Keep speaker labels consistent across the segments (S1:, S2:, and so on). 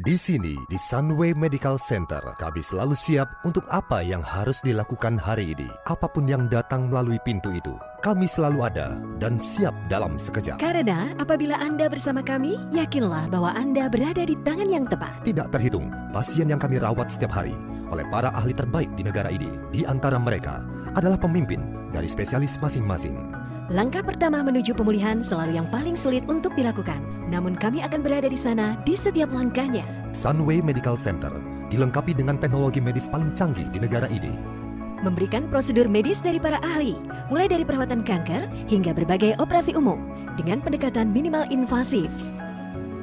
S1: Di sini, di Sunway Medical Center, kami selalu siap untuk apa yang harus dilakukan hari ini. Apapun yang datang melalui pintu itu, kami selalu ada dan siap dalam sekejap.
S2: Karena apabila Anda bersama kami, yakinlah bahwa Anda berada di tangan yang tepat.
S1: Tidak terhitung pasien yang kami rawat setiap hari oleh para ahli terbaik di negara ini. Di antara mereka adalah pemimpin dari spesialis masing-masing.
S2: Langkah pertama menuju pemulihan selalu yang paling sulit untuk dilakukan. Namun kami akan berada di sana di setiap langkahnya.
S1: Sunway Medical Center dilengkapi dengan teknologi medis paling canggih di negara ini.
S2: Memberikan prosedur medis dari para ahli, mulai dari perawatan kanker hingga berbagai operasi umum dengan pendekatan minimal invasif.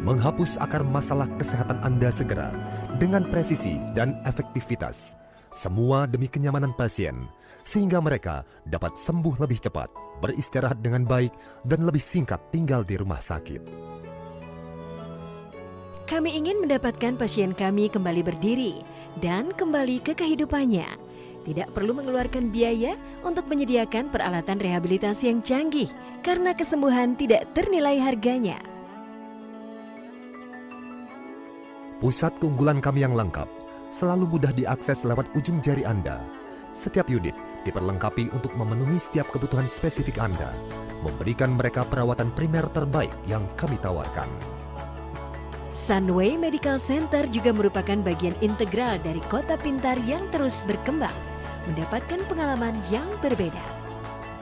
S1: Menghapus akar masalah kesehatan Anda segera dengan presisi dan efektivitas. Semua demi kenyamanan pasien, sehingga mereka dapat sembuh lebih cepat, beristirahat dengan baik, dan lebih singkat tinggal di rumah sakit.
S2: Kami ingin mendapatkan pasien kami kembali berdiri dan kembali ke kehidupannya. Tidak perlu mengeluarkan biaya untuk menyediakan peralatan rehabilitasi yang canggih, karena kesembuhan tidak ternilai harganya.
S1: Pusat keunggulan kami yang lengkap selalu mudah diakses lewat ujung jari Anda. Setiap unit diperlengkapi untuk memenuhi setiap kebutuhan spesifik Anda, memberikan mereka perawatan primer terbaik yang kami tawarkan.
S2: Sunway Medical Center juga merupakan bagian integral dari kota pintar yang terus berkembang, mendapatkan pengalaman yang berbeda.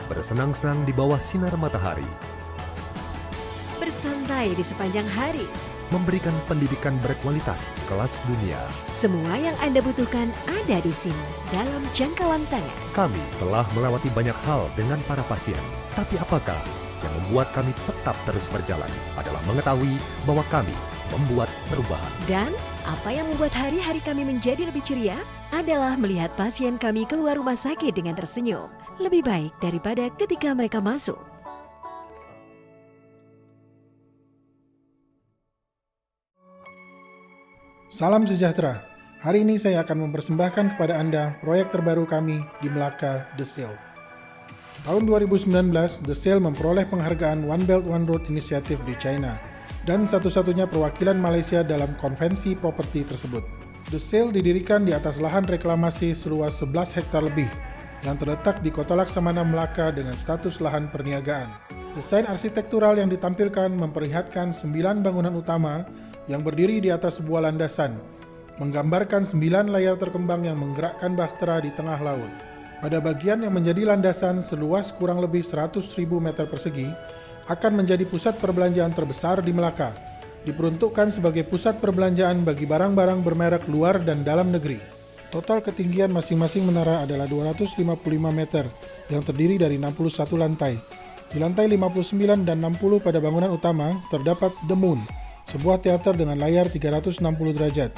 S1: Bersenang-senang di bawah sinar matahari,
S2: Bersantai di sepanjang hari.
S1: memberikan pendidikan berkualitas kelas dunia.
S2: Semua yang Anda butuhkan ada di sini, dalam jangkauan tangan.
S1: Kami telah melewati banyak hal dengan para pasien. Tapi apakah yang membuat kami tetap terus berjalan adalah mengetahui bahwa kami membuat perubahan.
S2: Dan apa yang membuat hari-hari kami menjadi lebih ceria adalah melihat pasien kami keluar rumah sakit dengan tersenyum. Lebih baik daripada ketika mereka masuk.
S3: Salam sejahtera. Hari ini saya akan mempersembahkan kepada Anda proyek terbaru kami di Melaka, The Seal. Tahun 2019, The Seal memperoleh penghargaan One Belt One Road Initiative di China dan satu-satunya perwakilan Malaysia dalam konvensi properti tersebut. The Seal didirikan di atas lahan reklamasi seluas 11 hektar lebih yang terletak di Kota Laksamana, Melaka dengan status lahan perniagaan. Desain arsitektural yang ditampilkan memperlihatkan 9 bangunan utama yang berdiri di atas sebuah landasan, menggambarkan 9 layar terkembang yang menggerakkan bahtera di tengah laut. Pada bagian yang menjadi landasan seluas kurang lebih 100.000 meter persegi, akan menjadi pusat perbelanjaan terbesar di Melaka, diperuntukkan sebagai pusat perbelanjaan bagi barang-barang bermerek luar dan dalam negeri. Total ketinggian masing-masing menara adalah 255 meter, yang terdiri dari 61 lantai. Di lantai 59 dan 60 pada bangunan utama terdapat The Moon, sebuah teater dengan layar 360 derajat.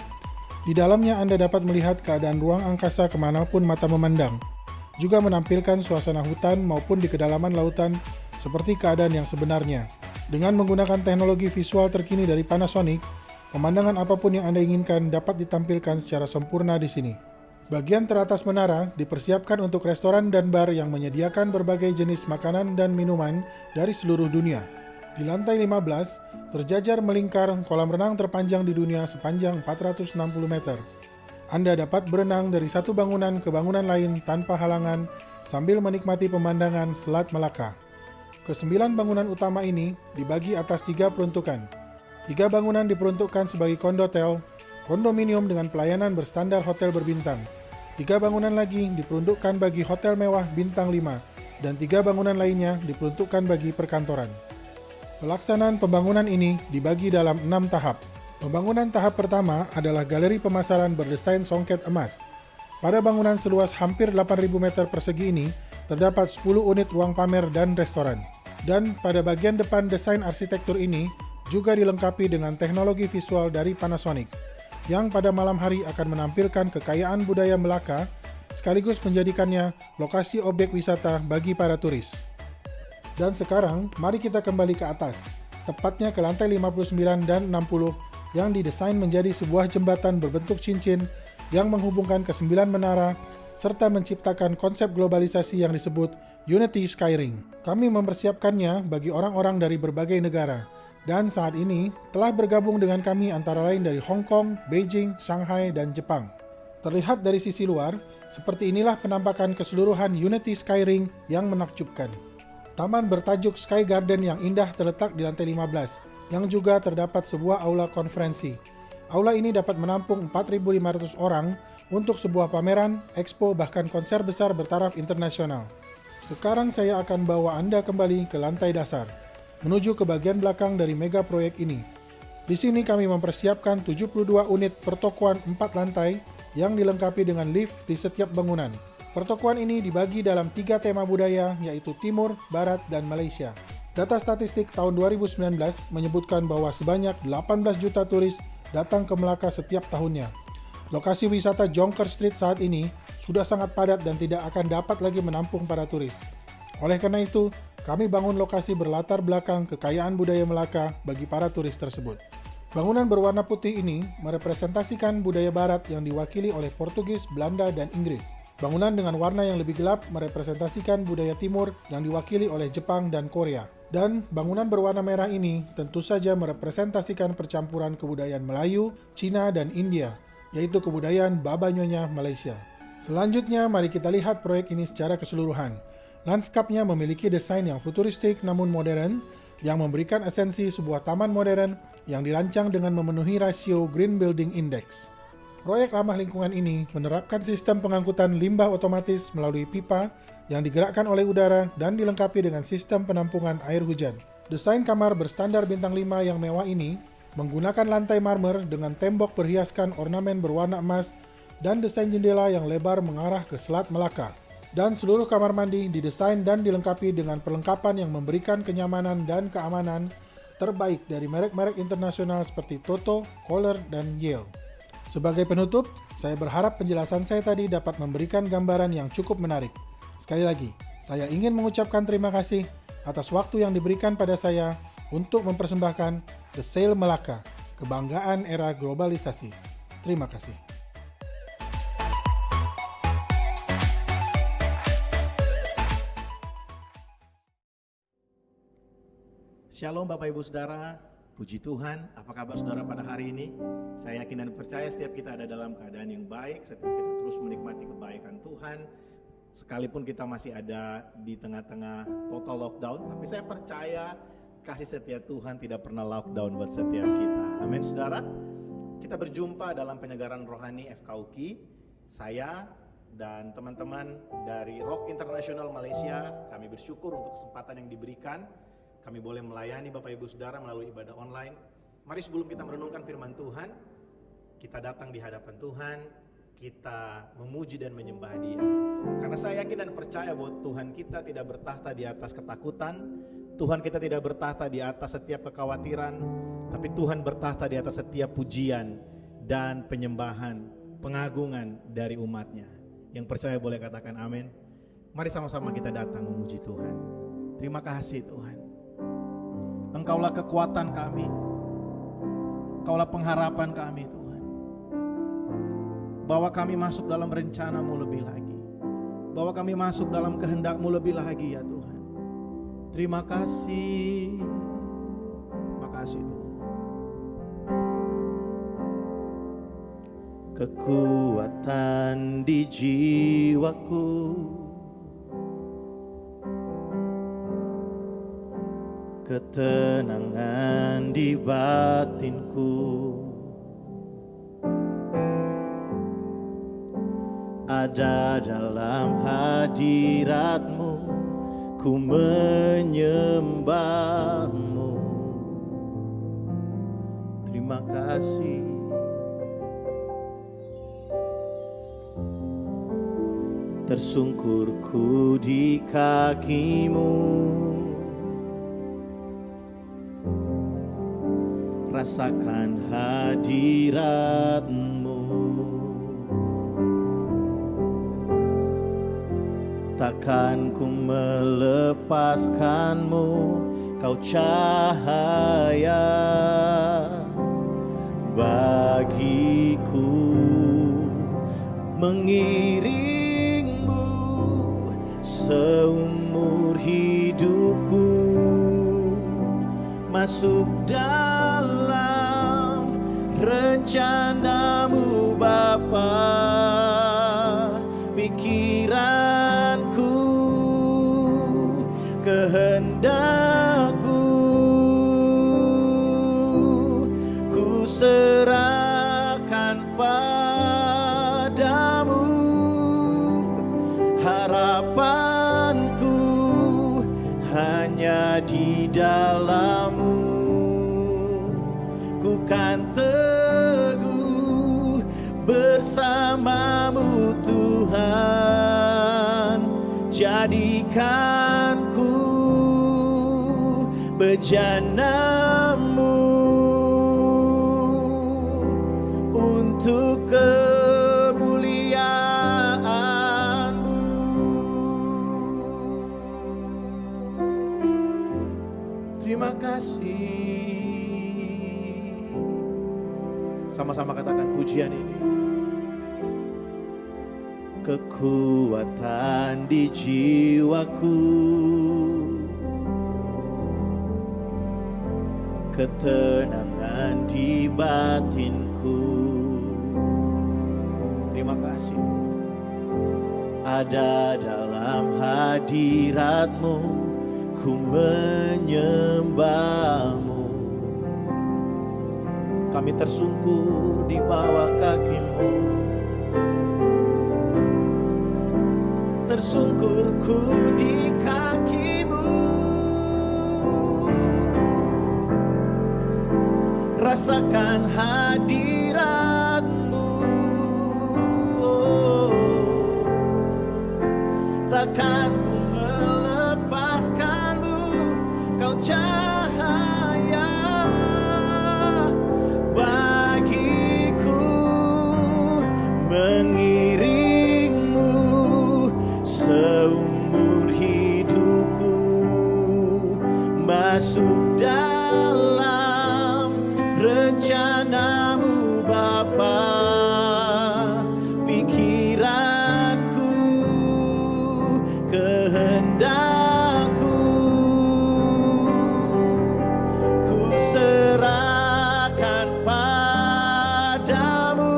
S3: Di dalamnya Anda dapat melihat keadaan ruang angkasa kemanapun mata memandang, juga menampilkan suasana hutan maupun di kedalaman lautan seperti keadaan yang sebenarnya. Dengan menggunakan teknologi visual terkini dari Panasonic, pemandangan apapun yang Anda inginkan dapat ditampilkan secara sempurna di sini. Bagian teratas menara dipersiapkan untuk restoran dan bar yang menyediakan berbagai jenis makanan dan minuman dari seluruh dunia. Di lantai 15, terjajar melingkar kolam renang terpanjang di dunia sepanjang 460 meter. Anda dapat berenang dari satu bangunan ke bangunan lain tanpa halangan sambil menikmati pemandangan Selat Melaka. Kesembilan bangunan utama ini dibagi atas 3 peruntukan. 3 bangunan diperuntukkan sebagai kondotel, kondominium dengan pelayanan berstandar hotel berbintang. 3 bangunan lagi diperuntukkan bagi hotel mewah bintang 5, dan 3 bangunan lainnya diperuntukkan bagi perkantoran. Pelaksanaan pembangunan ini dibagi dalam 6 tahap. Pembangunan tahap pertama adalah galeri pemasaran berdesain songket emas. Pada bangunan seluas hampir 8.000 meter persegi ini, terdapat 10 unit ruang pamer dan restoran. Dan pada bagian depan desain arsitektur ini juga dilengkapi dengan teknologi visual dari Panasonic, yang pada malam hari akan menampilkan kekayaan budaya Melaka, sekaligus menjadikannya lokasi objek wisata bagi para turis. Dan sekarang, mari kita kembali ke atas, tepatnya ke lantai 59 dan 60 yang didesain menjadi sebuah jembatan berbentuk cincin yang menghubungkan ke 9 menara serta menciptakan konsep globalisasi yang disebut Unity Skyring. Kami mempersiapkannya bagi orang-orang dari berbagai negara, dan saat ini telah bergabung dengan kami antara lain dari Hong Kong, Beijing, Shanghai, dan Jepang. Terlihat dari sisi luar, seperti inilah penampakan keseluruhan Unity Skyring yang menakjubkan. Taman bertajuk Sky Garden yang indah terletak di lantai 15, yang juga terdapat sebuah aula konferensi. Aula ini dapat menampung 4.500 orang untuk sebuah pameran, expo, bahkan konser besar bertaraf internasional. Sekarang saya akan bawa Anda kembali ke lantai dasar, menuju ke bagian belakang dari mega proyek ini. Di sini kami mempersiapkan 72 unit pertokoan 4 lantai yang dilengkapi dengan lift di setiap bangunan. Pertokoan ini dibagi dalam 3 tema budaya, yaitu Timur, Barat, dan Malaysia. Data statistik tahun 2019 menyebutkan bahwa sebanyak 18 juta turis datang ke Melaka setiap tahunnya. Lokasi wisata Jonker Street saat ini sudah sangat padat dan tidak akan dapat lagi menampung para turis. Oleh karena itu, kami bangun lokasi berlatar belakang kekayaan budaya Melaka bagi para turis tersebut. Bangunan berwarna putih ini merepresentasikan budaya barat yang diwakili oleh Portugis, Belanda, dan Inggris. Bangunan dengan warna yang lebih gelap merepresentasikan budaya timur yang diwakili oleh Jepang dan Korea. Dan bangunan berwarna merah ini tentu saja merepresentasikan percampuran kebudayaan Melayu, Cina, dan India, yaitu kebudayaan Baba Nyonya Malaysia. Selanjutnya, mari kita lihat proyek ini secara keseluruhan. Lanskapnya memiliki desain yang futuristik namun modern, yang memberikan esensi sebuah taman modern yang dirancang dengan memenuhi rasio Green Building Index. Proyek ramah lingkungan ini menerapkan sistem pengangkutan limbah otomatis melalui pipa yang digerakkan oleh udara dan dilengkapi dengan sistem penampungan air hujan. Desain kamar berstandar bintang 5 yang mewah ini menggunakan lantai marmer dengan tembok berhiaskan ornamen berwarna emas dan desain jendela yang lebar mengarah ke Selat Melaka. Dan seluruh kamar mandi didesain dan dilengkapi dengan perlengkapan yang memberikan kenyamanan dan keamanan terbaik dari merek-merek internasional seperti Toto, Kohler, dan Yale. Sebagai penutup, saya berharap penjelasan saya tadi dapat memberikan gambaran yang cukup menarik. Sekali lagi, saya ingin mengucapkan terima kasih atas waktu yang diberikan pada saya untuk mempersembahkan The Sail Melaka, kebanggaan era globalisasi. Terima kasih.
S4: Shalom Bapak Ibu Saudara, puji Tuhan. Apa kabar saudara pada hari ini? Saya yakin dan percaya setiap kita ada dalam keadaan yang baik, setiap kita terus menikmati kebaikan Tuhan. Sekalipun kita masih ada di tengah-tengah total lockdown, tapi saya percaya kasih setia Tuhan tidak pernah lockdown buat setiap kita. Amin saudara. Kita berjumpa dalam penyegaran rohani FKUKI. Saya dan teman-teman dari Rock International Malaysia, kami bersyukur untuk kesempatan yang diberikan. Kami boleh melayani Bapak Ibu Saudara melalui ibadah online. Mari sebelum kita merenungkan firman Tuhan, kita datang di hadapan Tuhan, kita memuji dan menyembah Dia. Karena saya yakin dan percaya bahwa Tuhan kita tidak bertahta di atas ketakutan, Tuhan kita tidak bertahta di atas setiap kekhawatiran, tapi Tuhan bertahta di atas setiap pujian dan penyembahan, pengagungan dari umatnya. Yang percaya boleh katakan amin. Mari sama-sama kita datang memuji Tuhan. Terima kasih Tuhan. Engkaulah kekuatan kami, Engkaulah pengharapan kami Tuhan. Bawa kami masuk dalam rencana-Mu lebih lagi, bawa kami masuk dalam kehendak-Mu lebih lagi ya Tuhan. Terima kasih, makasih Tuhan. Kekuatan di jiwaku, ketenangan di batinku, ada dalam hadirat-Mu, ku menyembah-Mu. Terima kasih. Tersungkurku di kaki-Mu, rasakan hadirat-Mu. Takkan ku melepaskan-Mu, Kau cahaya bagiku, mengiring-Mu seumur hidupku. masuk dalam rencana-Mu Bapa. Pikiranku, kehendak-Ku, ku serahkan padamu. Harapanku hanya di dalam-Mu. Ku kan teguh bersama-Mu Tuhan. Jadikan ku bejana-Mu untuk kemuliaan-Mu. Terima kasih. Sama-sama katakan pujian ini. Kekuatan di jiwaku, ketenangan di batinku. Terima kasih. Ada dalam hadirat-Mu, ku menyembah-Mu. Kami tersungkur di bawah kaki-Mu. Tersungkurku di kaki-Mu. Rasakan hadirat-Mu. Takkan ku melepaskan-Mu. Kau cahaya bagiku, mengiring-Mu seumur hidupku. Masuk dalam rencana-Mu Bapa. Pikiranku, kehendak-Ku, ku serahkan padamu.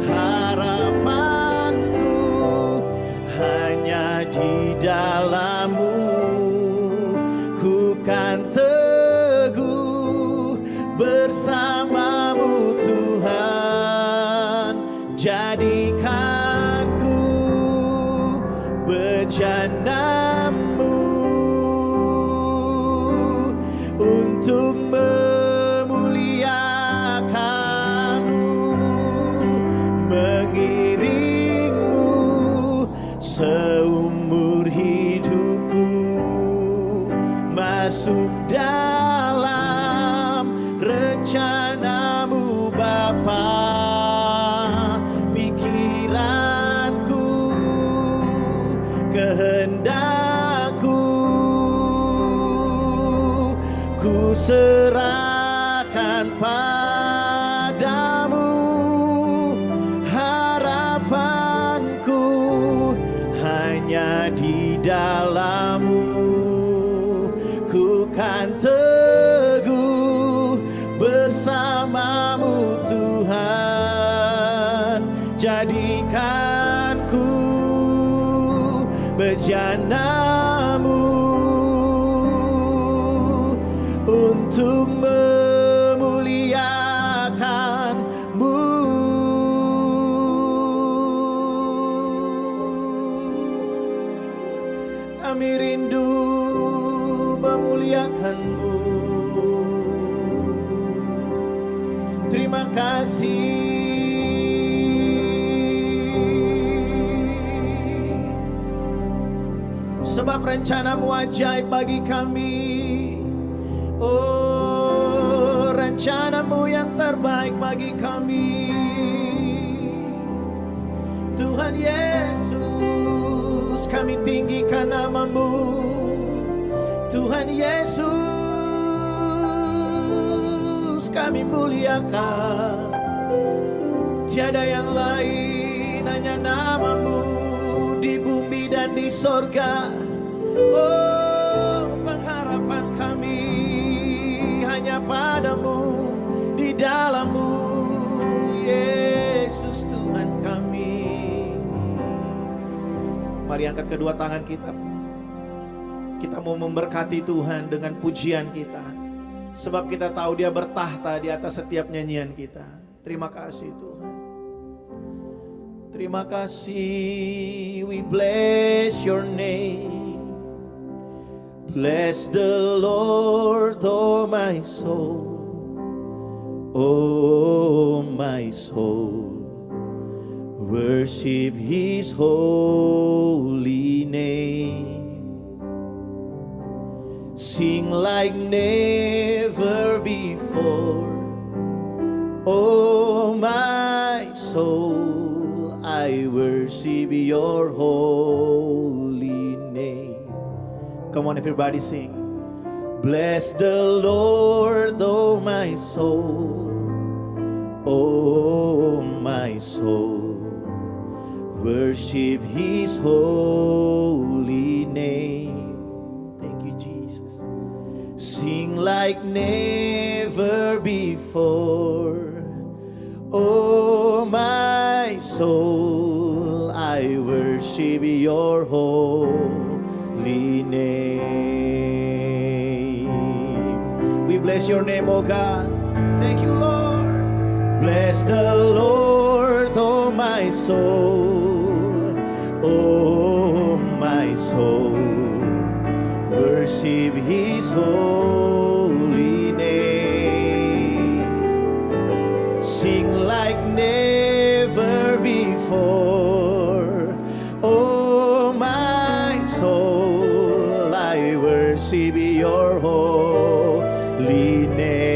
S4: Harapanku hanya di dalam-Mu. Ku kan teguh bersama-Mu Tuhan. Jadikan ku bejana-Mu untuk memuliakan-Mu, mengiring-Mu seumur hidupku. Masuk dalam rencana-Mu Bapa. Pikiranku, kehendak-Ku, ku serahkan padamu. Harapanku hanya di dalam-Mu. Ku kan teguh bersama-Mu Tuhan. Jadikan ku bejana-Mu untuk memuliakan-Mu. Kami rindu memuliakan-Mu. Terima kasih. Sebab rencana-Mu ajaib bagi kami. Oh, rencana-Mu yang terbaik bagi kami. Tuhan Yesus, kami tinggikan nama-Mu. Tuhan Yesus, kami muliakan. Tiada yang lain, hanya nama-Mu di bumi dan di sorga. Oh, pengharapan kami. dalam-Mu, Yesus Tuhan kami. Mari angkat kedua tangan kita. Kita mau memberkati Tuhan dengan pujian kita, sebab kita tahu Dia bertahta di atas setiap nyanyian kita. Terima kasih Tuhan. Terima kasih. We bless your name. Bless the Lord, oh my soul. Oh my soul. Worship His holy name. Sing like never before. Oh my soul, I worship your holy name. Come on everybody sing. Bless the Lord, oh my soul. Oh my soul, worship His holy name. Thank you Jesus. Sing like never before. Oh my soul, I worship your holy name. We bless your name, oh God. Thank you, Lord. Bless the Lord, oh my soul. Oh my soul, worship His holy name. Sing like never before. Oh my soul, I worship your holy name.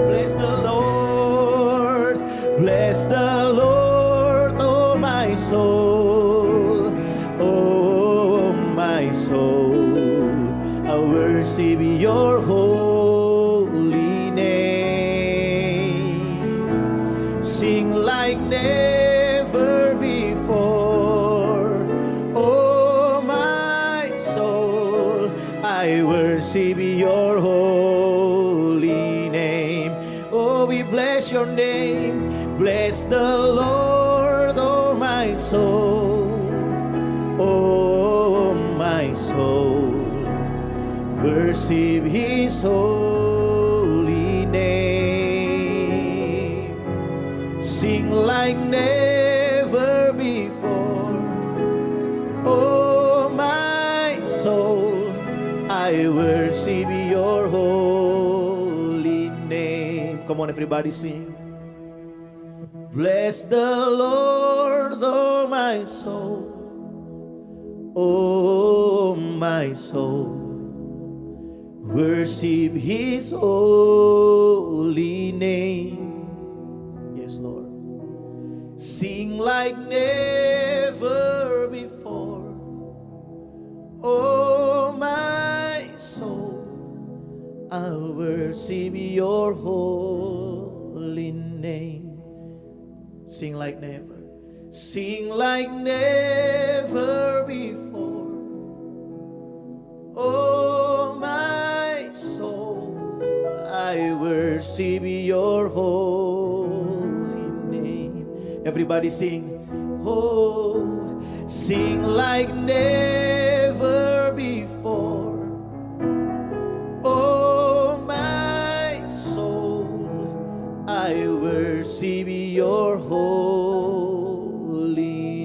S4: Bless the Lord, bless the Lord, oh my soul. Oh my soul, I worship your holy name. Sing like never before. Oh my soul, I worship your holy name. Oh, we bless your name. Bless the Lord, oh my soul. Oh my soul, worship His holy name. Sing like never before. Oh my soul, I worship your holy name. Come on everybody sing. Bless the Lord, oh my soul. Oh my soul, worship His holy name. Yes, Lord. Sing like never before. Oh my soul, I'll worship your holy name. Sing like never. Sing like never before. Oh my soul, I worship your holy name. Everybody sing. Oh, sing like never before. Oh my soul, I worship your holy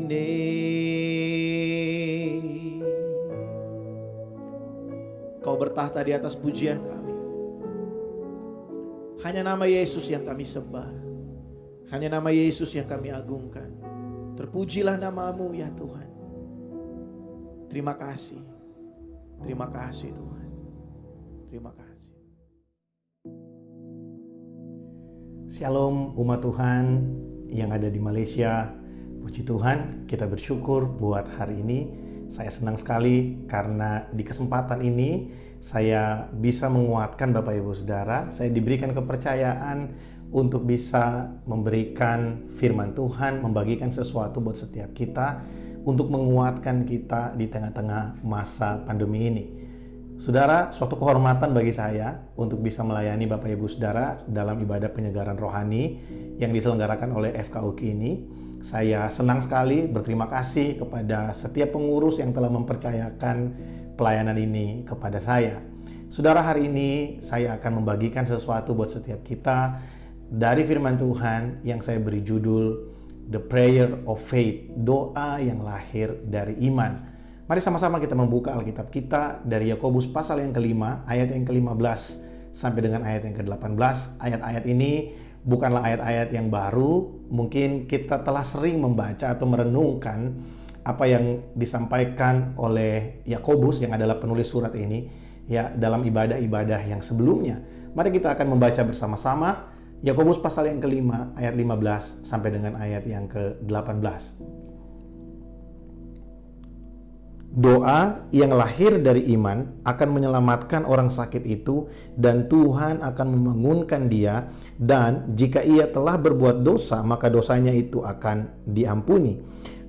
S4: name. Kau bertahta di atas pujian kami. Hanya nama Yesus yang kami sembah. Hanya nama Yesus yang kami agungkan. Terpujilah nama-Mu ya Tuhan. Terima kasih. Terima kasih Tuhan. Terima kasih.
S5: Shalom umat Tuhan yang ada di Malaysia. Puji Tuhan, kita bersyukur buat hari ini. Saya senang sekali karena di kesempatan ini saya bisa menguatkan Bapak Ibu Saudara. Saya diberikan kepercayaan untuk bisa memberikan firman Tuhan, membagikan sesuatu buat setiap kita untuk menguatkan kita di tengah-tengah masa pandemi ini. Saudara, suatu kehormatan bagi saya untuk bisa melayani Bapak Ibu Saudara dalam ibadah penyegaran rohani yang diselenggarakan oleh FKUK ini. Saya senang sekali, berterima kasih kepada setiap pengurus yang telah mempercayakan pelayanan ini kepada saya. Saudara, hari ini saya akan membagikan sesuatu buat setiap kita dari firman Tuhan yang saya beri judul The Prayer of Faith, doa yang lahir dari iman. Mari sama-sama kita membuka Alkitab kita dari Yakobus pasal yang kelima, ayat yang ke-15 sampai dengan ayat yang ke-18. Ayat-ayat ini bukanlah ayat-ayat yang baru, mungkin kita telah sering membaca atau merenungkan apa yang disampaikan oleh Yakobus yang adalah penulis surat ini ya dalam ibadah-ibadah yang sebelumnya. Mari kita akan membaca bersama-sama Yakobus pasal yang kelima, ayat 15 sampai dengan ayat yang ke-18. Doa yang lahir dari iman akan menyelamatkan orang sakit itu, dan Tuhan akan membangunkan dia, dan jika ia telah berbuat dosa, maka dosanya itu akan diampuni.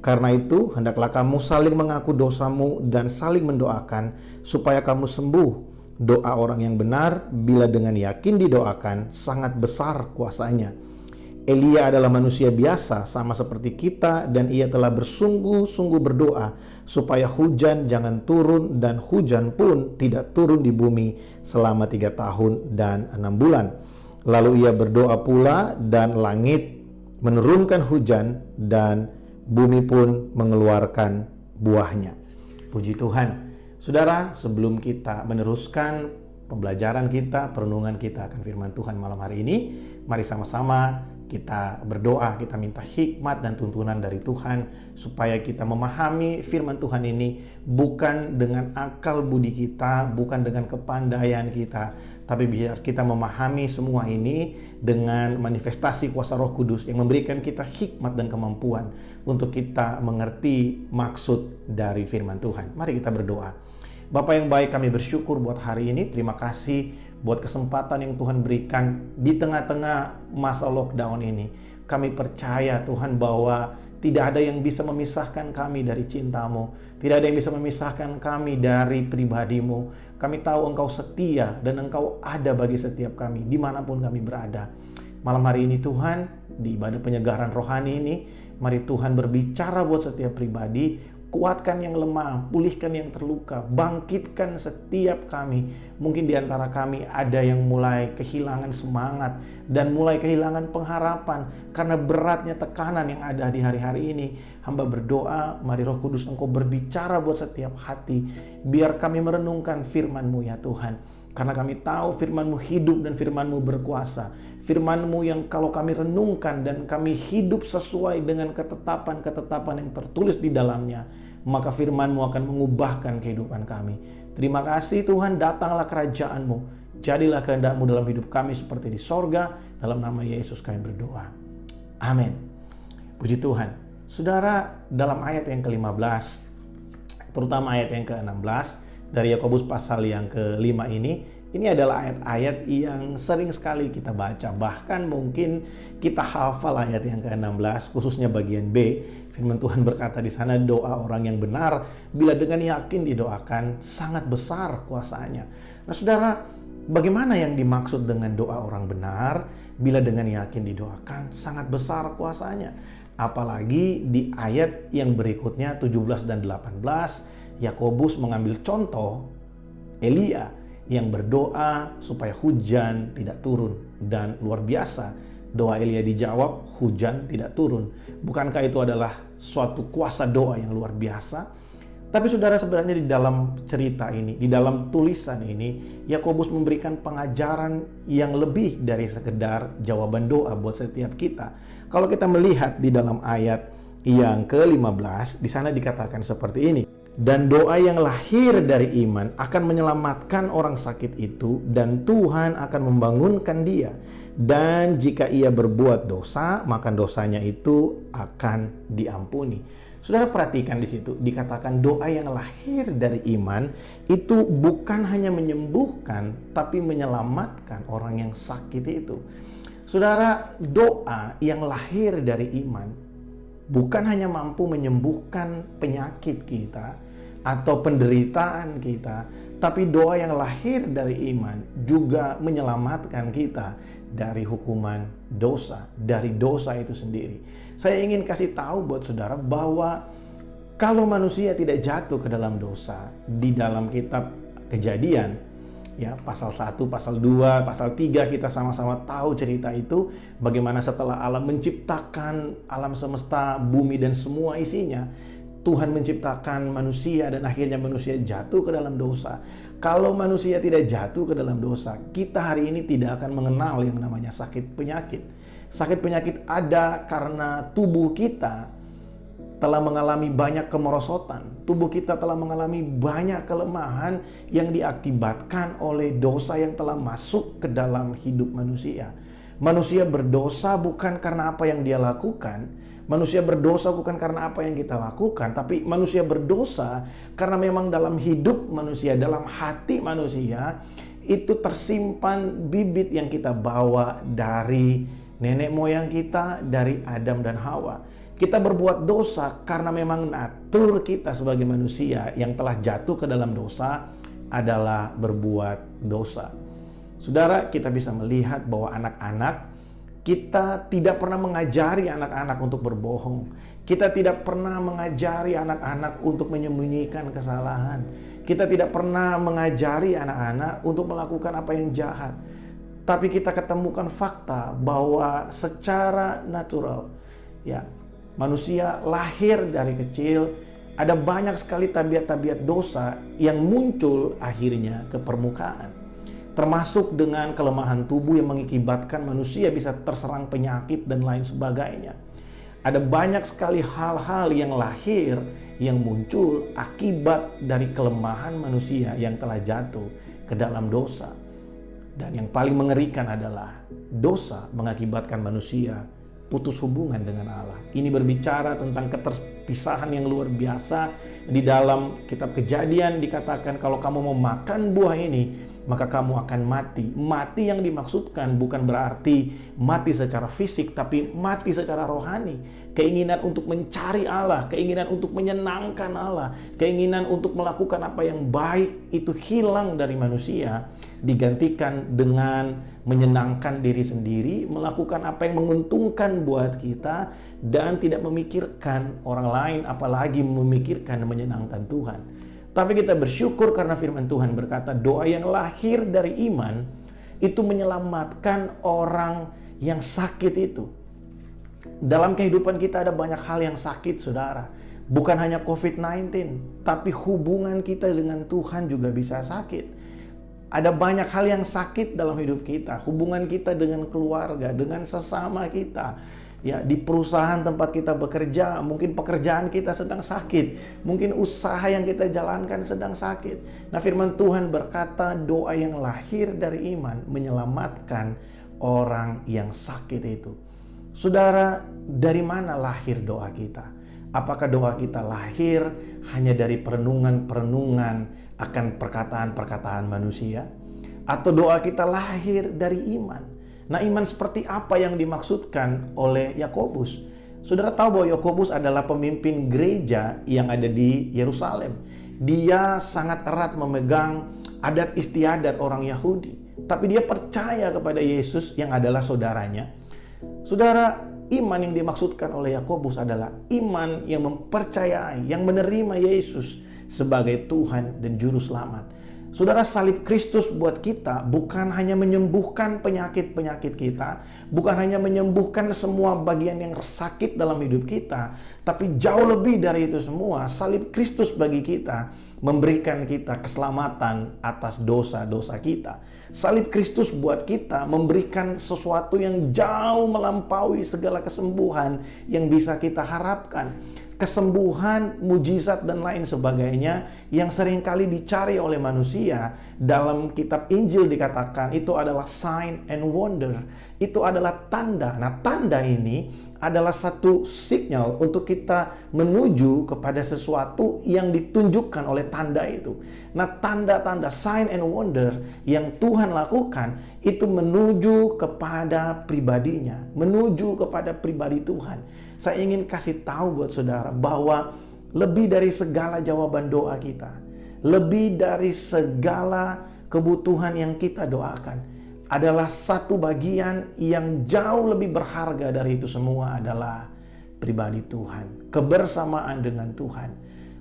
S5: Karena itu, hendaklah kamu saling mengaku dosamu dan saling mendoakan supaya kamu sembuh. Doa orang yang benar, bila dengan yakin didoakan, sangat besar kuasanya. Elia adalah manusia biasa sama seperti kita, dan ia telah bersungguh-sungguh berdoa supaya hujan jangan turun, dan hujan pun tidak turun di bumi selama 3 tahun dan 6 bulan. Lalu ia berdoa pula, dan langit menurunkan hujan, dan bumi pun mengeluarkan buahnya. Puji Tuhan. Saudara, sebelum kita meneruskan pembelajaran kita, perenungan kita akan firman Tuhan malam hari ini, mari sama-sama kita berdoa, kita minta hikmat dan tuntunan dari Tuhan supaya kita memahami firman Tuhan ini bukan dengan akal budi kita, bukan dengan kepandaian kita, tapi biar kita memahami semua ini dengan manifestasi kuasa Roh Kudus yang memberikan kita hikmat dan kemampuan untuk kita mengerti maksud dari firman Tuhan. Mari kita berdoa. Bapa yang baik, kami bersyukur buat hari ini. Terima kasih buat kesempatan yang Tuhan berikan di tengah-tengah masa lockdown ini. Kami percaya Tuhan bahwa tidak ada yang bisa memisahkan kami dari cinta-Mu. Tidak ada yang bisa memisahkan kami dari pribadi-Mu. Kami tahu Engkau setia dan Engkau ada bagi setiap kami dimanapun kami berada. Malam hari ini Tuhan, di ibadah penyegaran rohani ini, mari Tuhan berbicara buat setiap pribadi. Kuatkan yang lemah, pulihkan yang terluka, bangkitkan setiap kami. Mungkin di antara kami ada yang mulai kehilangan semangat dan mulai kehilangan pengharapan karena beratnya tekanan yang ada di hari-hari ini. Hamba berdoa, mari Roh Kudus Engkau berbicara buat setiap hati. Biar kami merenungkan firman-Mu ya Tuhan. Karena kami tahu firman-Mu hidup dan firman-Mu berkuasa. Firman-Mu yang kalau kami renungkan dan kami hidup sesuai dengan ketetapan-ketetapan yang tertulis di dalamnya, maka firman-Mu akan mengubahkan kehidupan kami. Terima kasih Tuhan, datanglah kerajaan-Mu. Jadilah kehendak-Mu dalam hidup kami seperti di sorga. Dalam nama Yesus kami berdoa. Amin. Puji Tuhan. Saudara, dalam ayat yang ke-15, terutama ayat yang ke-16, dari Yakobus pasal yang ke-5 ini adalah ayat-ayat yang sering sekali kita baca. Bahkan mungkin kita hafal ayat yang ke-16, khususnya bagian B. Firman Tuhan berkata di sana, doa orang yang benar bila dengan yakin didoakan sangat besar kuasanya. Nah saudara, bagaimana yang dimaksud dengan doa orang benar bila dengan yakin didoakan sangat besar kuasanya? Apalagi di ayat yang berikutnya 17 dan 18, Yakobus mengambil contoh Elia yang berdoa supaya hujan tidak turun, dan luar biasa doa Elia dijawab, hujan tidak turun. Bukankah itu adalah suatu kuasa doa yang luar biasa? Tapi saudara, sebenarnya di dalam cerita ini, di dalam tulisan ini, Yakobus memberikan pengajaran yang lebih dari sekedar jawaban doa buat setiap kita. Kalau kita melihat di dalam ayat yang ke-15, di sana dikatakan seperti ini. Dan doa yang lahir dari iman akan menyelamatkan orang sakit itu, dan Tuhan akan membangunkan dia. Dan jika ia berbuat dosa, maka dosanya itu akan diampuni. Saudara, perhatikan di situ dikatakan doa yang lahir dari iman itu bukan hanya menyembuhkan, tapi menyelamatkan orang yang sakit itu. Saudara, doa yang lahir dari iman bukan hanya mampu menyembuhkan penyakit kita, atau penderitaan kita, tapi doa yang lahir dari iman juga menyelamatkan kita dari hukuman dosa, dari dosa itu sendiri. Saya ingin kasih tahu buat saudara bahwa kalau manusia tidak jatuh ke dalam dosa, di dalam kitab Kejadian, ya, pasal 1, pasal 2, pasal 3 kita sama-sama tahu cerita itu, bagaimana setelah Allah menciptakan alam semesta, bumi dan semua isinya, Tuhan menciptakan manusia dan akhirnya manusia jatuh ke dalam dosa. Kalau manusia tidak jatuh ke dalam dosa, kita hari ini tidak akan mengenal yang namanya sakit penyakit. Sakit penyakit ada karena tubuh kita telah mengalami banyak kemerosotan. Tubuh kita telah mengalami banyak kelemahan yang diakibatkan oleh dosa yang telah masuk ke dalam hidup manusia. Manusia berdosa bukan karena apa yang dia lakukan. Manusia berdosa bukan karena apa yang kita lakukan. Tapi manusia berdosa karena memang dalam hidup manusia, dalam hati manusia, itu tersimpan bibit yang kita bawa dari nenek moyang kita, dari Adam dan Hawa. Kita berbuat dosa karena memang natur kita sebagai manusia yang telah jatuh ke dalam dosa adalah berbuat dosa. Saudara, kita bisa melihat bahwa anak-anak, kita tidak pernah mengajari anak-anak untuk berbohong. Kita tidak pernah mengajari anak-anak untuk menyembunyikan kesalahan. Kita tidak pernah mengajari anak-anak untuk melakukan apa yang jahat. Tapi kita ketemukan fakta bahwa secara natural, ya, manusia lahir dari kecil, ada banyak sekali tabiat-tabiat dosa yang muncul akhirnya ke permukaan. Termasuk dengan kelemahan tubuh yang mengakibatkan manusia bisa terserang penyakit dan lain sebagainya. Ada banyak sekali hal-hal yang lahir, yang muncul akibat dari kelemahan manusia yang telah jatuh ke dalam dosa. Dan yang paling mengerikan adalah dosa mengakibatkan manusia putus hubungan dengan Allah. Ini berbicara tentang keterpisahan yang luar biasa. Di dalam kitab Kejadian dikatakan kalau kamu mau makan buah ini, maka kamu akan mati. Mati yang dimaksudkan bukan berarti mati secara fisik, tapi mati secara rohani. Keinginan untuk mencari Allah, keinginan untuk menyenangkan Allah, keinginan untuk melakukan apa yang baik itu hilang dari manusia, digantikan dengan menyenangkan diri sendiri, melakukan apa yang menguntungkan buat kita, dan tidak memikirkan orang lain, apalagi memikirkan dan menyenangkan Tuhan. Tapi kita bersyukur karena firman Tuhan berkata doa yang lahir dari iman itu menyelamatkan orang yang sakit itu. Dalam kehidupan kita ada banyak hal yang sakit, saudara. Bukan hanya COVID-19, tapi hubungan kita dengan Tuhan juga bisa sakit. Ada banyak hal yang sakit dalam hidup kita. Hubungan kita dengan keluarga, dengan sesama kita. Ya, di perusahaan tempat kita bekerja, mungkin pekerjaan kita sedang sakit, mungkin usaha yang kita jalankan sedang sakit. Nah, firman Tuhan berkata doa yang lahir dari iman menyelamatkan orang yang sakit itu. Saudara, dari mana lahir doa kita? Apakah doa kita lahir hanya dari perenungan-perenungan akan perkataan-perkataan manusia? Atau doa kita lahir dari iman? Nah, iman seperti apa yang dimaksudkan oleh Yakobus? Saudara tahu bahwa Yakobus adalah pemimpin gereja yang ada di Yerusalem. Dia sangat erat memegang adat istiadat orang Yahudi. Tapi dia percaya kepada Yesus yang adalah saudaranya. Saudara, iman yang dimaksudkan oleh Yakobus adalah iman yang mempercayai, yang menerima Yesus sebagai Tuhan dan Juru Selamat. Saudara, salib Kristus buat kita bukan hanya menyembuhkan penyakit-penyakit kita, bukan hanya menyembuhkan semua bagian yang sakit dalam hidup kita, tapi jauh lebih dari itu semua, salib Kristus bagi kita memberikan kita keselamatan atas dosa-dosa kita. Salib Kristus buat kita memberikan sesuatu yang jauh melampaui segala kesembuhan yang bisa kita harapkan. Kesembuhan, mujizat, dan lain sebagainya yang seringkali dicari oleh manusia. Dalam kitab Injil dikatakan itu adalah sign and wonder. Itu adalah tanda. Nah, tanda ini adalah satu sinyal untuk kita menuju kepada sesuatu yang ditunjukkan oleh tanda itu. Nah, tanda-tanda sign and wonder yang Tuhan lakukan itu menuju kepada pribadinya, menuju kepada pribadi Tuhan. Saya ingin kasih tahu buat saudara bahwa lebih dari segala jawaban doa kita, lebih dari segala kebutuhan yang kita doakan, adalah satu bagian yang jauh lebih berharga dari itu semua adalah pribadi Tuhan, kebersamaan dengan Tuhan.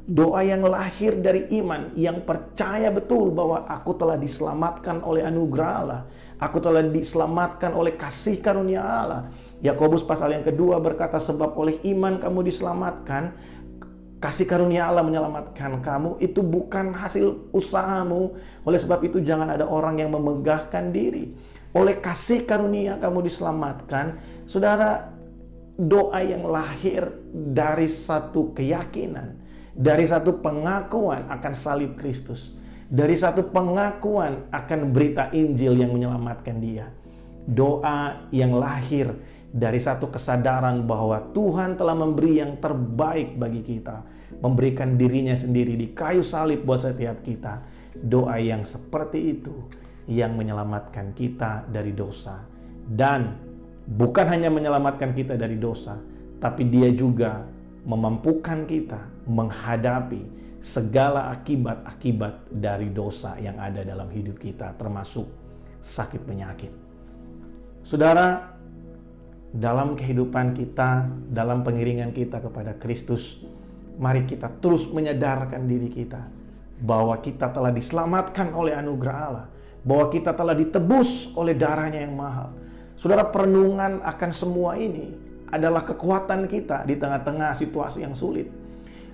S5: Doa yang lahir dari iman, yang percaya betul bahwa aku telah diselamatkan oleh anugerah Allah, aku telah diselamatkan oleh kasih karunia Allah. Yakobus pasal yang kedua berkata, sebab oleh iman kamu diselamatkan, kasih karunia Allah menyelamatkan kamu, itu bukan hasil usahamu. Oleh sebab itu jangan ada orang yang memegahkan diri. Oleh kasih karunia kamu diselamatkan. Saudara, doa yang lahir dari satu keyakinan, dari satu pengakuan akan salib Kristus, dari satu pengakuan akan berita Injil yang menyelamatkan dia. Doa yang lahir dari satu kesadaran bahwa Tuhan telah memberi yang terbaik bagi kita, memberikan dirinya sendiri di kayu salib buat setiap kita. Doa yang seperti itu yang menyelamatkan kita dari dosa. Dan bukan hanya menyelamatkan kita dari dosa, tapi dia juga memampukan kita menghadapi segala akibat-akibat dari dosa yang ada dalam hidup kita, termasuk sakit penyakit. Saudara, dalam kehidupan kita, dalam pengiringan kita kepada Kristus, mari kita terus menyadarkan diri kita bahwa kita telah diselamatkan oleh anugerah Allah, bahwa kita telah ditebus oleh darahnya yang mahal. Saudara, perenungan akan semua ini adalah kekuatan kita di tengah-tengah situasi yang sulit.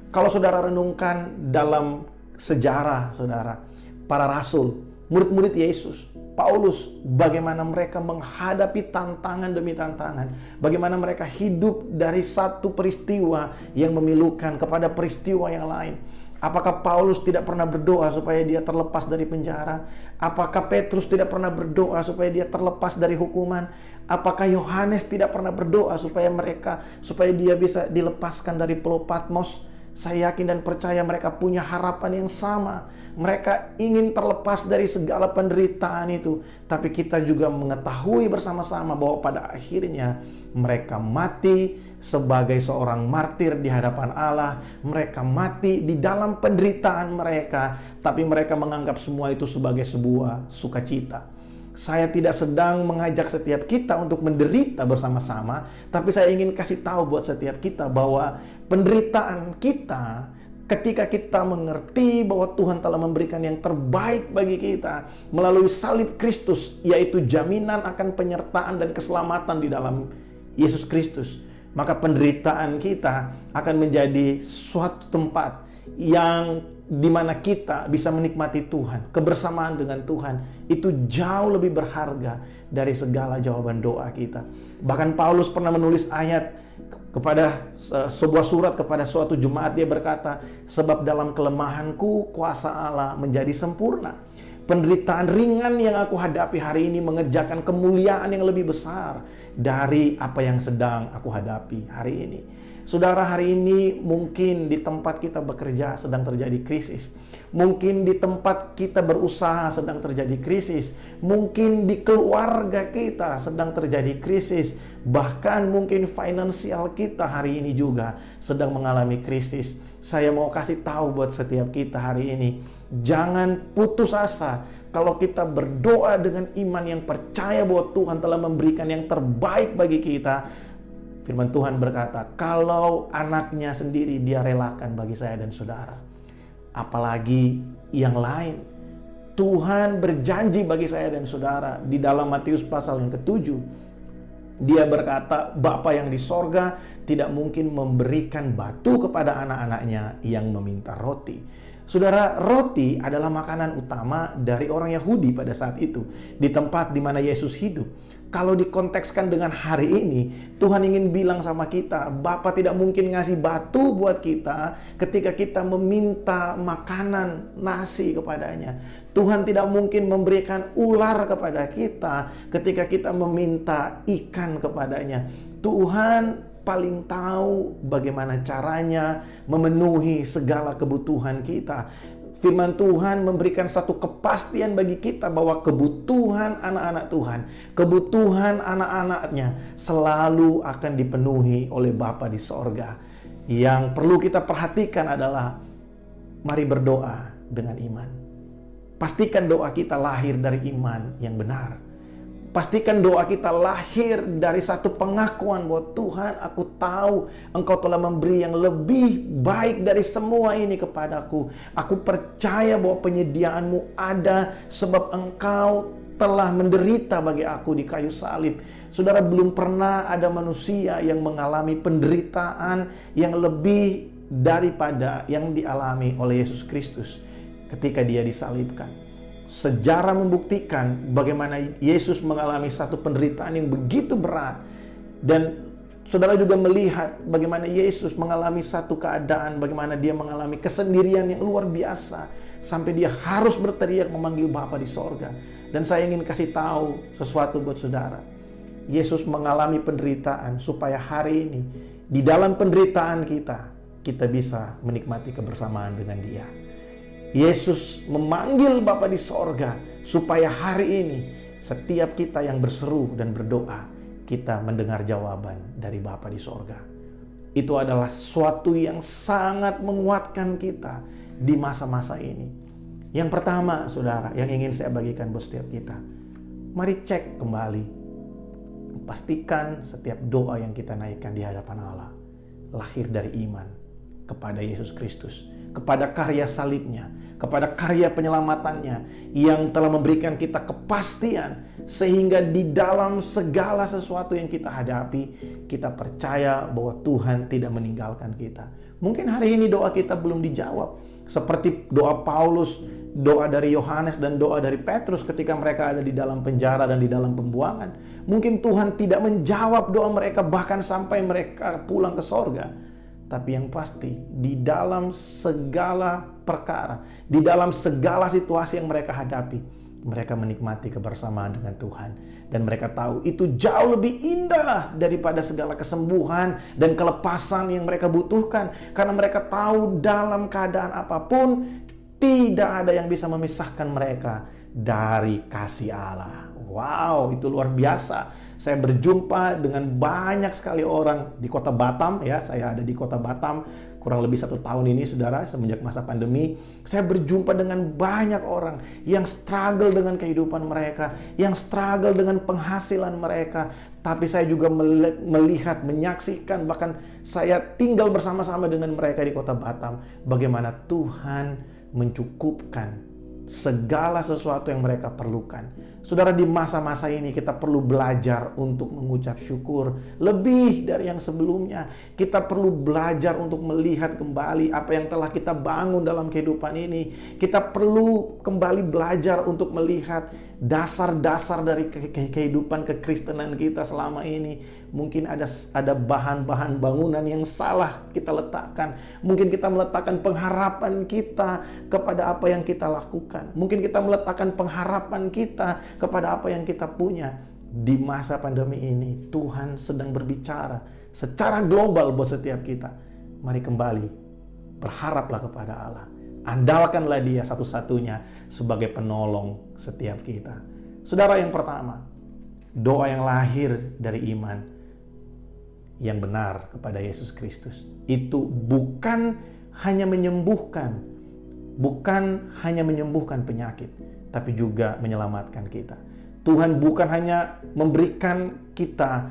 S5: Kalau saudara renungkan dalam sejarah, saudara, para rasul, murid-murid Yesus, Paulus, bagaimana mereka menghadapi tantangan demi tantangan, bagaimana mereka hidup dari satu peristiwa yang memilukan kepada peristiwa yang lain. Apakah Paulus tidak pernah berdoa supaya dia terlepas dari penjara? Apakah Petrus tidak pernah berdoa supaya dia terlepas dari hukuman? Apakah Yohanes tidak pernah berdoa supaya dia bisa dilepaskan dari Pulau Patmos? Saya yakin dan percaya mereka punya harapan yang sama. Mereka ingin terlepas dari segala penderitaan itu. Tapi kita juga mengetahui bersama-sama bahwa pada akhirnya mereka mati sebagai seorang martir di hadapan Allah. Mereka mati di dalam penderitaan mereka, tapi mereka menganggap semua itu sebagai sebuah sukacita. Saya tidak sedang mengajak setiap kita untuk menderita bersama-sama, tapi saya ingin kasih tahu buat setiap kita bahwa penderitaan kita, ketika kita mengerti bahwa Tuhan telah memberikan yang terbaik bagi kita melalui salib Kristus, yaitu jaminan akan penyertaan dan keselamatan di dalam Yesus Kristus, maka penderitaan kita akan menjadi suatu tempat yang dimana kita bisa menikmati Tuhan, kebersamaan dengan Tuhan. Itu jauh lebih berharga dari segala jawaban doa kita. Bahkan Paulus pernah menulis ayat kepada sebuah surat kepada suatu jemaat. Dia berkata, sebab dalam kelemahanku kuasa Allah menjadi sempurna. Penderitaan ringan yang aku hadapi hari ini mengerjakan kemuliaan yang lebih besar dari apa yang sedang aku hadapi hari ini. Saudara, hari ini mungkin di tempat kita bekerja sedang terjadi krisis. Mungkin di tempat kita berusaha sedang terjadi krisis. Mungkin di keluarga kita sedang terjadi krisis. Bahkan mungkin finansial kita hari ini juga sedang mengalami krisis. Saya mau kasih tahu buat setiap kita hari ini, jangan putus asa. Kalau kita berdoa dengan iman yang percaya bahwa Tuhan telah memberikan yang terbaik bagi kita, firman Tuhan berkata, kalau anaknya sendiri dia relakan bagi saya dan saudara, apalagi yang lain. Tuhan berjanji bagi saya dan saudara di dalam Matius pasal yang ke-7. Dia berkata, Bapa yang di sorga tidak mungkin memberikan batu kepada anak-anaknya yang meminta roti. Saudara, roti adalah makanan utama dari orang Yahudi pada saat itu, di tempat di mana Yesus hidup. Kalau dikontekskan dengan hari ini, Tuhan ingin bilang sama kita, Bapa tidak mungkin ngasih batu buat kita ketika kita meminta makanan, nasi kepadanya. Tuhan tidak mungkin memberikan ular kepada kita ketika kita meminta ikan kepadanya. Tuhan paling tahu bagaimana caranya memenuhi segala kebutuhan kita. Firman Tuhan memberikan satu kepastian bagi kita bahwa kebutuhan anak-anak Tuhan, kebutuhan anak-anaknya selalu akan dipenuhi oleh Bapa di sorga. Yang perlu kita perhatikan adalah mari berdoa dengan iman. Pastikan doa kita lahir dari iman yang benar. Pastikan doa kita lahir dari satu pengakuan bahwa Tuhan, aku tahu Engkau telah memberi yang lebih baik dari semua ini kepadaku. Aku percaya bahwa penyediaan-Mu ada sebab Engkau telah menderita bagi aku di kayu salib. Saudara, belum pernah ada manusia yang mengalami penderitaan yang lebih daripada yang dialami oleh Yesus Kristus ketika Dia disalibkan. Sejarah membuktikan bagaimana Yesus mengalami satu penderitaan yang begitu berat. Dan saudara juga melihat bagaimana Yesus mengalami satu keadaan, bagaimana Dia mengalami kesendirian yang luar biasa, sampai Dia harus berteriak memanggil Bapa di sorga. Dan saya ingin kasih tahu sesuatu buat saudara. Yesus mengalami penderitaan supaya hari ini di dalam penderitaan kita bisa menikmati kebersamaan dengan Dia. Yesus memanggil Bapa di sorga supaya hari ini setiap kita yang berseru dan berdoa, kita mendengar jawaban dari Bapa di sorga. Itu adalah sesuatu yang sangat menguatkan kita di masa-masa ini. Yang pertama, saudara, yang ingin saya bagikan buat setiap kita, mari cek kembali. Pastikan setiap doa yang kita naikkan di hadapan Allah lahir dari iman kepada Yesus Kristus, kepada karya salibnya, kepada karya penyelamatannya yang telah memberikan kita kepastian sehingga di dalam segala sesuatu yang kita hadapi, kita percaya bahwa Tuhan tidak meninggalkan kita. Mungkin hari ini doa kita belum dijawab, seperti doa Paulus, doa dari Yohanes dan doa dari Petrus ketika mereka ada di dalam penjara dan di dalam pembuangan. Mungkin Tuhan tidak menjawab doa mereka bahkan sampai mereka pulang ke sorga. Tapi yang pasti di dalam segala perkara, di dalam segala situasi yang mereka hadapi, mereka menikmati kebersamaan dengan Tuhan. Dan mereka tahu itu jauh lebih indah daripada segala kesembuhan dan kelepasan yang mereka butuhkan. Karena mereka tahu dalam keadaan apapun, tidak ada yang bisa memisahkan mereka dari kasih Allah. Wow, itu luar biasa. Saya berjumpa dengan banyak sekali orang di kota Batam, ya. Saya ada di kota Batam kurang lebih 1 tahun ini, saudara, semenjak masa pandemi. Saya berjumpa dengan banyak orang yang struggle dengan kehidupan mereka, yang struggle dengan penghasilan mereka. Tapi saya juga melihat, menyaksikan, bahkan saya tinggal bersama-sama dengan mereka di kota Batam, bagaimana Tuhan mencukupkan segala sesuatu yang mereka perlukan. Saudara, di masa-masa ini kita perlu belajar untuk mengucap syukur lebih dari yang sebelumnya. Kita perlu belajar untuk melihat kembali apa yang telah kita bangun dalam kehidupan ini. Kita perlu kembali belajar untuk melihat dasar-dasar dari kehidupan kekristenan kita selama ini. Mungkin ada bahan-bahan bangunan yang salah kita letakkan. Mungkin kita meletakkan pengharapan kita kepada apa yang kita lakukan. Mungkin kita meletakkan pengharapan kita kepada apa yang kita punya. Di masa pandemi ini, Tuhan sedang berbicara secara global buat setiap kita. Mari kembali, berharaplah kepada Allah. Andalkanlah Dia satu-satunya sebagai penolong setiap kita. Saudara, yang pertama, doa yang lahir dari iman yang benar kepada Yesus Kristus. Itu bukan hanya menyembuhkan penyakit, tapi juga menyelamatkan kita. Tuhan bukan hanya memberikan kita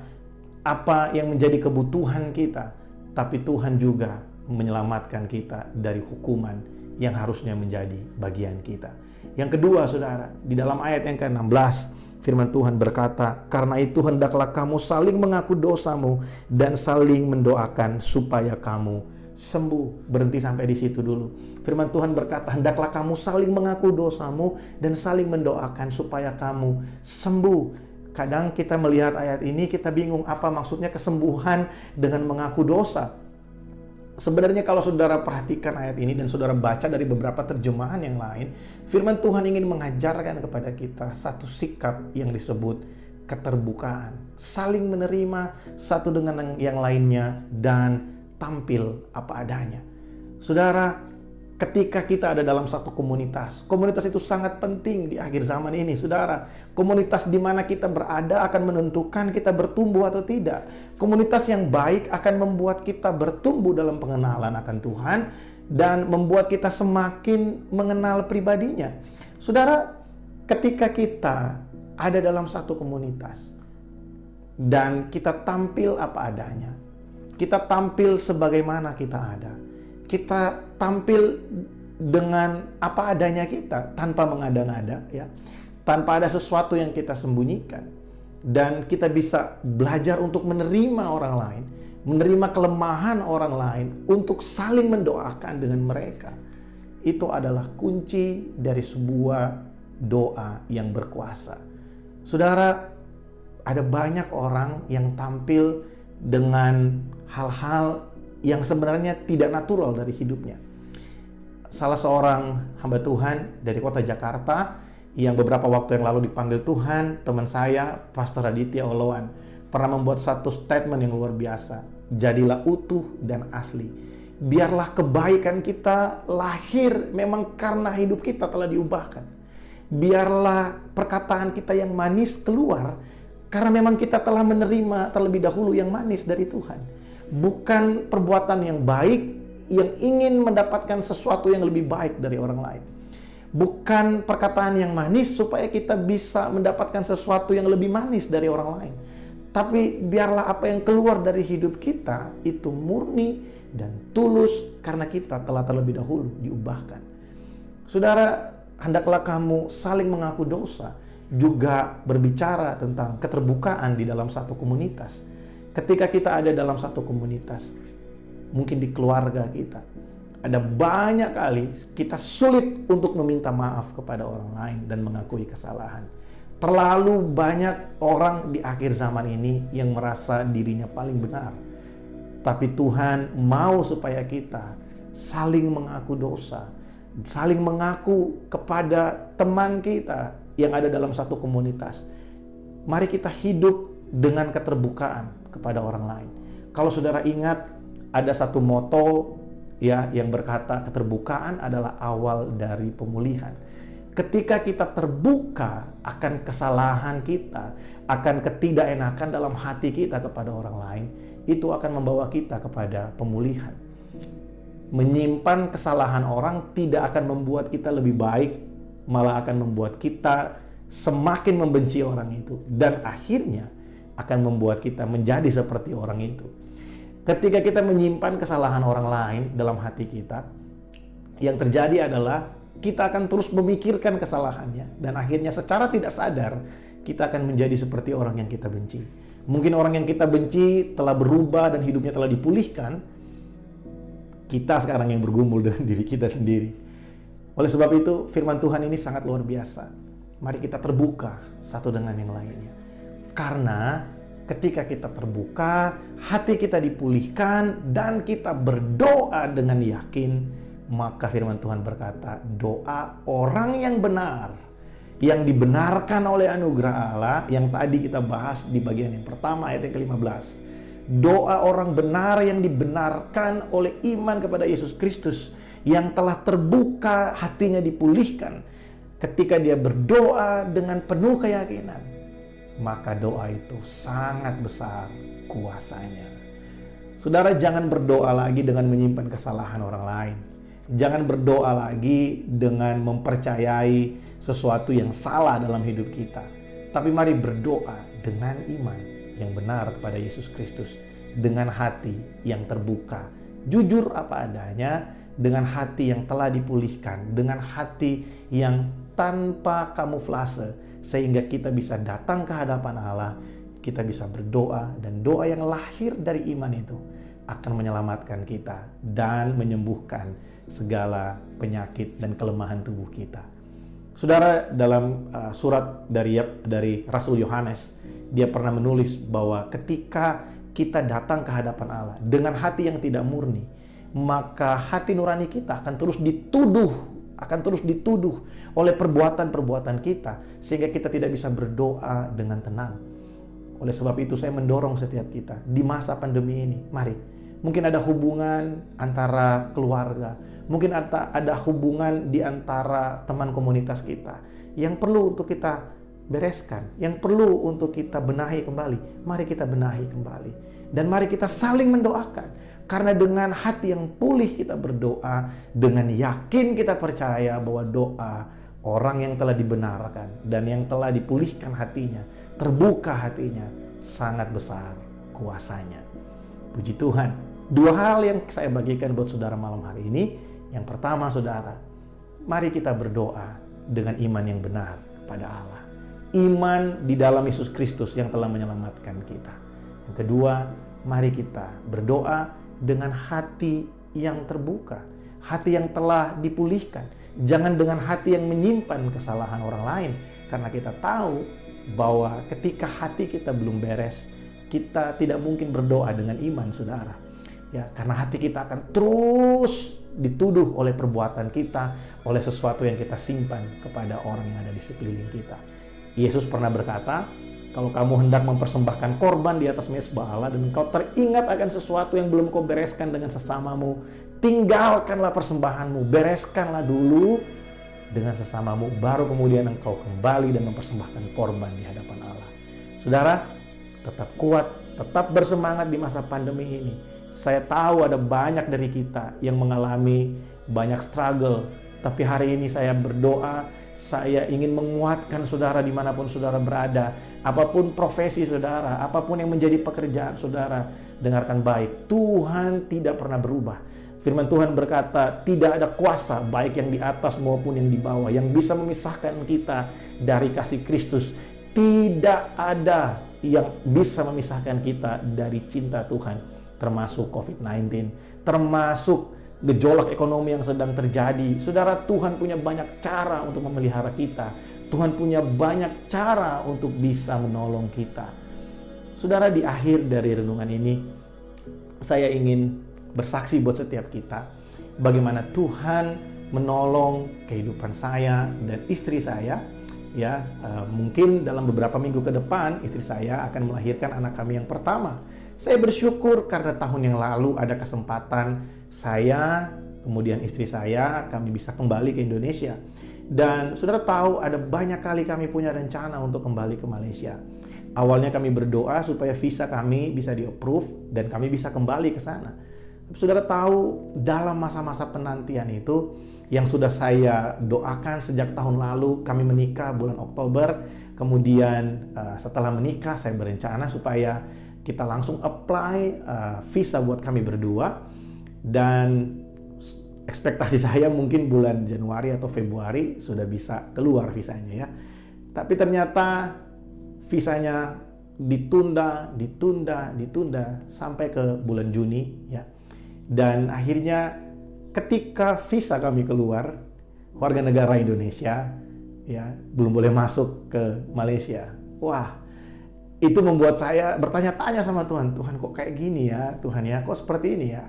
S5: apa yang menjadi kebutuhan kita, tapi Tuhan juga menyelamatkan kita dari hukuman yang harusnya menjadi bagian kita. Yang kedua, saudara, di dalam ayat yang ke-16, firman Tuhan berkata, "Karena itu hendaklah kamu saling mengaku dosamu dan saling mendoakan supaya kamu sembuh." Berhenti sampai di situ dulu. Firman Tuhan berkata, hendaklah kamu saling mengaku dosamu dan saling mendoakan supaya kamu sembuh. Kadang kita melihat ayat ini, kita bingung apa maksudnya kesembuhan dengan mengaku dosa. Sebenarnya kalau saudara perhatikan ayat ini dan saudara baca dari beberapa terjemahan yang lain, firman Tuhan ingin mengajarkan kepada kita satu sikap yang disebut keterbukaan. Saling menerima satu dengan yang lainnya dan tampil apa adanya. Saudara, ketika kita ada dalam satu komunitas. Komunitas itu sangat penting di akhir zaman ini, saudara. Komunitas di mana kita berada akan menentukan kita bertumbuh atau tidak. Komunitas yang baik akan membuat kita bertumbuh dalam pengenalan akan Tuhan dan membuat kita semakin mengenal pribadinya. Saudara, ketika kita ada dalam satu komunitas dan kita tampil apa adanya, kita tampil sebagaimana kita ada, kita tampil dengan apa adanya kita, tanpa mengada-ngada, ya, tanpa ada sesuatu yang kita sembunyikan, dan kita bisa belajar untuk menerima orang lain, menerima kelemahan orang lain, untuk saling mendoakan dengan mereka. Itu adalah kunci dari sebuah doa yang berkuasa. Saudara, ada banyak orang yang tampil dengan hal-hal yang sebenarnya tidak natural dari hidupnya. Salah seorang hamba Tuhan dari kota Jakarta yang beberapa waktu yang lalu dipanggil Tuhan, teman saya, Pastor Aditya Oloan, pernah membuat satu statement yang luar biasa. Jadilah utuh dan asli. Biarlah kebaikan kita lahir memang karena hidup kita telah diubahkan. Biarlah perkataan kita yang manis keluar karena memang kita telah menerima terlebih dahulu yang manis dari Tuhan. Bukan perbuatan yang baik yang ingin mendapatkan sesuatu yang lebih baik dari orang lain. Bukan perkataan yang manis supaya kita bisa mendapatkan sesuatu yang lebih manis dari orang lain. Tapi biarlah apa yang keluar dari hidup kita itu murni dan tulus karena kita telah terlebih dahulu diubahkan. Saudara, hendaklah kamu saling mengaku dosa, juga berbicara tentang keterbukaan di dalam satu komunitas. Ketika kita ada dalam satu komunitas, mungkin di keluarga kita, ada banyak kali kita sulit untuk meminta maaf kepada orang lain dan mengakui kesalahan. Terlalu banyak orang di akhir zaman ini yang merasa dirinya paling benar. Tapi Tuhan mau supaya kita saling mengaku dosa, saling mengaku kepada teman kita yang ada dalam satu komunitas. Mari kita hidup dengan keterbukaan kepada orang lain. Kalau saudara ingat, ada satu moto ya yang berkata keterbukaan adalah awal dari pemulihan. Ketika kita terbuka akan kesalahan kita, akan ketidakenakan dalam hati kita kepada orang lain, itu akan membawa kita kepada pemulihan. Menyimpan kesalahan orang tidak akan membuat kita lebih baik, malah akan membuat kita semakin membenci orang itu, dan akhirnya akan membuat kita menjadi seperti orang itu. Ketika kita menyimpan kesalahan orang lain dalam hati kita, yang terjadi adalah kita akan terus memikirkan kesalahannya, dan akhirnya secara tidak sadar kita akan menjadi seperti orang yang kita benci. Mungkin orang yang kita benci telah berubah dan hidupnya telah dipulihkan. Kita sekarang yang bergumul dengan diri kita sendiri. Oleh sebab itu, firman Tuhan ini sangat luar biasa. Mari kita terbuka satu dengan yang lainnya. Karena ketika kita terbuka, hati kita dipulihkan dan kita berdoa dengan yakin, maka firman Tuhan berkata, doa orang yang benar, yang dibenarkan oleh anugerah Allah, yang tadi kita bahas di bagian yang pertama ayat yang ke-15. Doa orang benar yang dibenarkan oleh iman kepada Yesus Kristus, yang telah terbuka, hatinya dipulihkan. Ketika dia berdoa dengan penuh keyakinan, maka doa itu sangat besar kuasanya. Saudara, jangan berdoa lagi dengan menyimpan kesalahan orang lain. Jangan berdoa lagi dengan mempercayai sesuatu yang salah dalam hidup kita. Tapi mari berdoa dengan iman yang benar kepada Yesus Kristus, dengan hati yang terbuka, jujur apa adanya, dengan hati yang telah dipulihkan, dengan hati yang tanpa kamuflase, sehingga kita bisa datang ke hadapan Allah, kita bisa berdoa, dan doa yang lahir dari iman itu akan menyelamatkan kita dan menyembuhkan segala penyakit dan kelemahan tubuh kita. Saudara, dalam surat dari Rasul Yohanes, dia pernah menulis bahwa ketika kita datang ke hadapan Allah dengan hati yang tidak murni, maka hati nurani kita akan terus dituduh oleh perbuatan-perbuatan kita, sehingga kita tidak bisa berdoa dengan tenang. Oleh sebab itu saya mendorong setiap kita di masa pandemi ini, mari, mungkin ada hubungan antara keluarga, Mungkin ada hubungan di antara teman komunitas kita yang perlu untuk kita bereskan, yang perlu untuk kita benahi kembali. Mari kita benahi kembali. Dan mari kita saling mendoakan. Karena dengan hati yang pulih kita berdoa, dengan yakin kita percaya bahwa doa orang yang telah dibenarkan dan yang telah dipulihkan hatinya, terbuka hatinya, sangat besar kuasanya. Puji Tuhan. Dua hal yang saya bagikan buat saudara malam hari ini. Yang pertama, saudara, mari kita berdoa dengan iman yang benar pada Allah. Iman di dalam Yesus Kristus yang telah menyelamatkan kita. Yang kedua, mari kita berdoa dengan hati yang terbuka, hati yang telah dipulihkan. Jangan dengan hati yang menyimpan kesalahan orang lain, karena kita tahu bahwa ketika hati kita belum beres, kita tidak mungkin berdoa dengan iman, saudara. Ya, karena hati kita akan terus dituduh oleh perbuatan kita, oleh sesuatu yang kita simpan kepada orang yang ada di sekeliling kita. Yesus pernah berkata, kalau kamu hendak mempersembahkan korban di atas mezbah Allah dan engkau teringat akan sesuatu yang belum kau bereskan dengan sesamamu, tinggalkanlah persembahanmu, bereskanlah dulu dengan sesamamu, baru kemudian engkau kembali dan mempersembahkan korban di hadapan Allah. Saudara, tetap kuat, tetap bersemangat di masa pandemi ini. Saya tahu ada banyak dari kita yang mengalami banyak struggle, tapi hari ini saya berdoa, saya ingin menguatkan saudara dimanapun saudara berada. Apapun profesi saudara, apapun yang menjadi pekerjaan saudara, dengarkan baik. Tuhan tidak pernah berubah. Firman Tuhan berkata, tidak ada kuasa baik yang di atas maupun yang di bawah yang bisa memisahkan kita dari kasih Kristus. Tidak ada yang bisa memisahkan kita dari cinta Tuhan, termasuk COVID-19, termasuk gejolak ekonomi yang sedang terjadi. Saudara, Tuhan punya banyak cara untuk memelihara kita. Tuhan punya banyak cara untuk bisa menolong kita. Saudara, di akhir dari renungan ini, saya ingin bersaksi buat setiap kita bagaimana Tuhan menolong kehidupan saya dan istri saya. Ya, mungkin dalam beberapa minggu ke depan istri saya akan melahirkan anak kami yang pertama. Saya bersyukur karena tahun yang lalu ada kesempatan saya, kemudian istri saya, kami bisa kembali ke Indonesia. Dan saudara tahu ada banyak kali kami punya rencana untuk kembali ke Malaysia. Awalnya kami berdoa supaya visa kami bisa di-approve dan kami bisa kembali ke sana. Saudara tahu dalam masa-masa penantian itu yang sudah saya doakan sejak tahun lalu, kami menikah bulan Oktober. Kemudian setelah menikah saya berencana supaya kita langsung apply visa buat kami berdua. Dan ekspektasi saya mungkin bulan Januari atau Februari sudah bisa keluar visanya ya. Tapi ternyata visanya ditunda sampai ke bulan Juni ya. Dan akhirnya ketika visa kami keluar, warga negara Indonesia ya belum boleh masuk ke Malaysia. Wah, itu membuat saya bertanya-tanya sama Tuhan. Tuhan kok kayak gini ya Tuhan ya, kok seperti ini ya?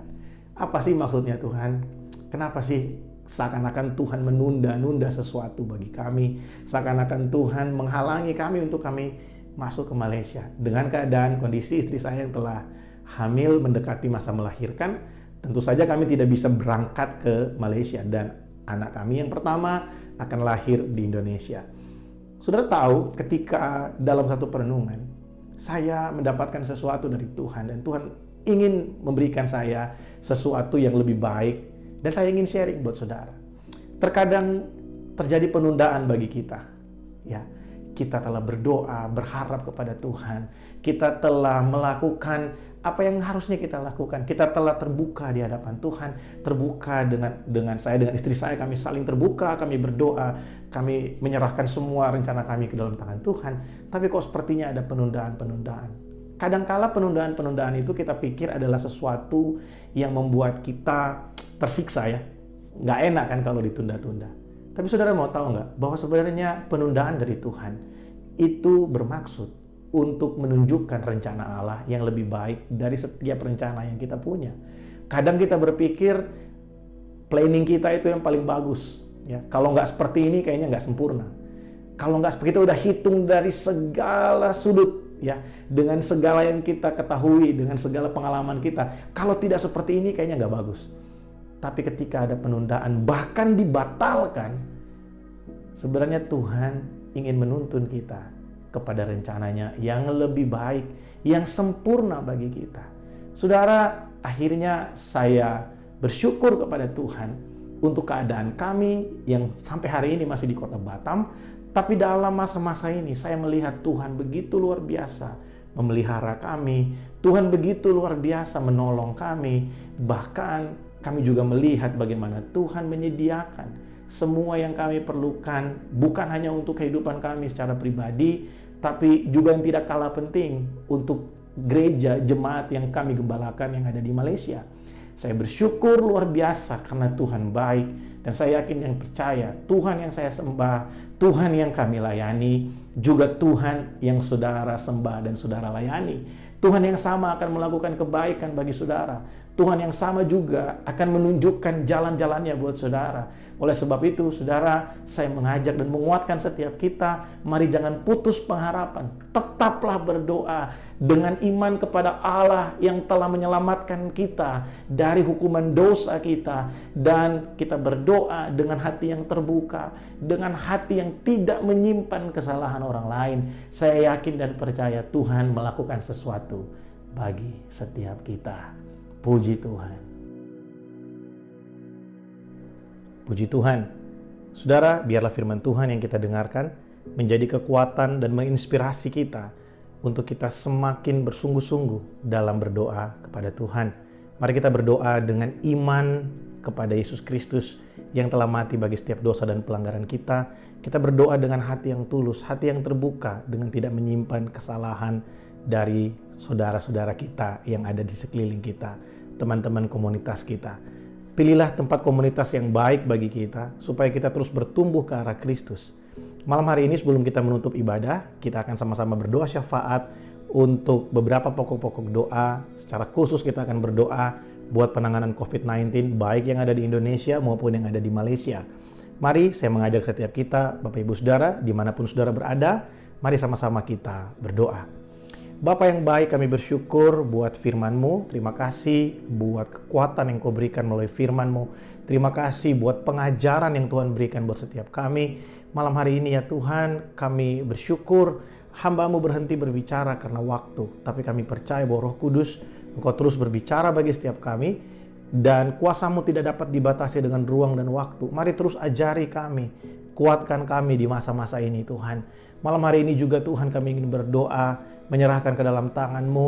S5: Apa sih maksudnya Tuhan? Kenapa sih seakan-akan Tuhan menunda-nunda sesuatu bagi kami? Seakan-akan Tuhan menghalangi kami untuk kami masuk ke Malaysia. Dengan keadaan kondisi istri saya yang telah hamil mendekati masa melahirkan, tentu saja kami tidak bisa berangkat ke Malaysia. Dan anak kami yang pertama akan lahir di Indonesia. Saudara tahu ketika dalam satu perenungan, saya mendapatkan sesuatu dari Tuhan. Dan Tuhan ingin memberikan saya sesuatu yang lebih baik, dan saya ingin sharing buat saudara. Terkadang terjadi penundaan bagi kita. Ya, kita telah berdoa, berharap kepada Tuhan. Kita telah melakukan apa yang harusnya kita lakukan. Kita telah terbuka di hadapan Tuhan, terbuka dengan saya, dengan istri saya, kami saling terbuka, kami berdoa, kami menyerahkan semua rencana kami ke dalam tangan Tuhan. Tapi kok sepertinya ada penundaan-penundaan. Kadangkala penundaan-penundaan itu kita pikir adalah sesuatu yang membuat kita tersiksa ya. Nggak enak kan kalau ditunda-tunda. Tapi saudara mau tahu nggak bahwa sebenarnya penundaan dari Tuhan itu bermaksud untuk menunjukkan rencana Allah yang lebih baik dari setiap rencana yang kita punya. Kadang kita berpikir planning kita itu yang paling bagus. Ya, kalau nggak seperti ini kayaknya nggak sempurna. Kalau nggak seperti itu udah hitung dari segala sudut. Ya, dengan segala yang kita ketahui, dengan segala pengalaman kita, kalau tidak seperti ini kayaknya nggak bagus. Tapi ketika ada penundaan, bahkan dibatalkan, sebenarnya Tuhan ingin menuntun kita kepada rencananya yang lebih baik, yang sempurna bagi kita. Saudara, akhirnya saya bersyukur kepada Tuhan untuk keadaan kami yang sampai hari ini masih di kota Batam. Tapi dalam masa-masa ini saya melihat Tuhan begitu luar biasa memelihara kami. Tuhan begitu luar biasa menolong kami. Bahkan kami juga melihat bagaimana Tuhan menyediakan semua yang kami perlukan, bukan hanya untuk kehidupan kami secara pribadi, tapi juga yang tidak kalah penting untuk gereja, jemaat yang kami gembalakan yang ada di Malaysia. Saya bersyukur luar biasa karena Tuhan baik, dan saya yakin yang percaya Tuhan yang saya sembah, Tuhan yang kami layani, juga Tuhan yang saudara sembah dan saudara layani. Tuhan yang sama akan melakukan kebaikan bagi saudara. Tuhan yang sama juga akan menunjukkan jalan-jalannya buat saudara. Oleh sebab itu, saudara, saya mengajak dan menguatkan setiap kita, mari jangan putus pengharapan. Tetaplah berdoa dengan iman kepada Allah yang telah menyelamatkan kita dari hukuman dosa kita. Dan kita berdoa dengan hati yang terbuka, dengan hati yang tidak menyimpan kesalahan orang lain. Saya yakin dan percaya Tuhan melakukan sesuatu bagi setiap kita. Puji Tuhan. Puji Tuhan. Saudara, biarlah firman Tuhan yang kita dengarkan menjadi kekuatan dan menginspirasi kita untuk kita semakin bersungguh-sungguh dalam berdoa kepada Tuhan. Mari kita berdoa dengan iman kepada Yesus Kristus yang telah mati bagi setiap dosa dan pelanggaran kita. Kita berdoa dengan hati yang tulus, hati yang terbuka, dengan tidak menyimpan kesalahan dari saudara-saudara kita yang ada di sekeliling kita, teman-teman komunitas kita. Pilihlah tempat komunitas yang baik bagi kita, supaya kita terus bertumbuh ke arah Kristus. Malam hari ini sebelum kita menutup ibadah, kita akan sama-sama berdoa syafaat untuk beberapa pokok-pokok doa. Secara khusus kita akan berdoa buat penanganan COVID-19, baik yang ada di Indonesia maupun yang ada di Malaysia. Mari saya mengajak setiap kita, Bapak Ibu Saudara, dimanapun saudara berada, mari sama-sama kita berdoa. Bapa yang baik, kami bersyukur buat firman-Mu. Terima kasih buat kekuatan yang Kau berikan melalui firman-Mu. Terima kasih buat pengajaran yang Tuhan berikan buat setiap kami. Malam hari ini ya Tuhan, kami bersyukur hamba-Mu berhenti berbicara karena waktu. Tapi kami percaya bahwa Roh Kudus, Engkau terus berbicara bagi setiap kami. Dan kuasa-Mu tidak dapat dibatasi dengan ruang dan waktu. Mari terus ajari kami, kuatkan kami di masa-masa ini Tuhan. Malam hari ini juga Tuhan kami ingin berdoa, menyerahkan ke dalam tangan-Mu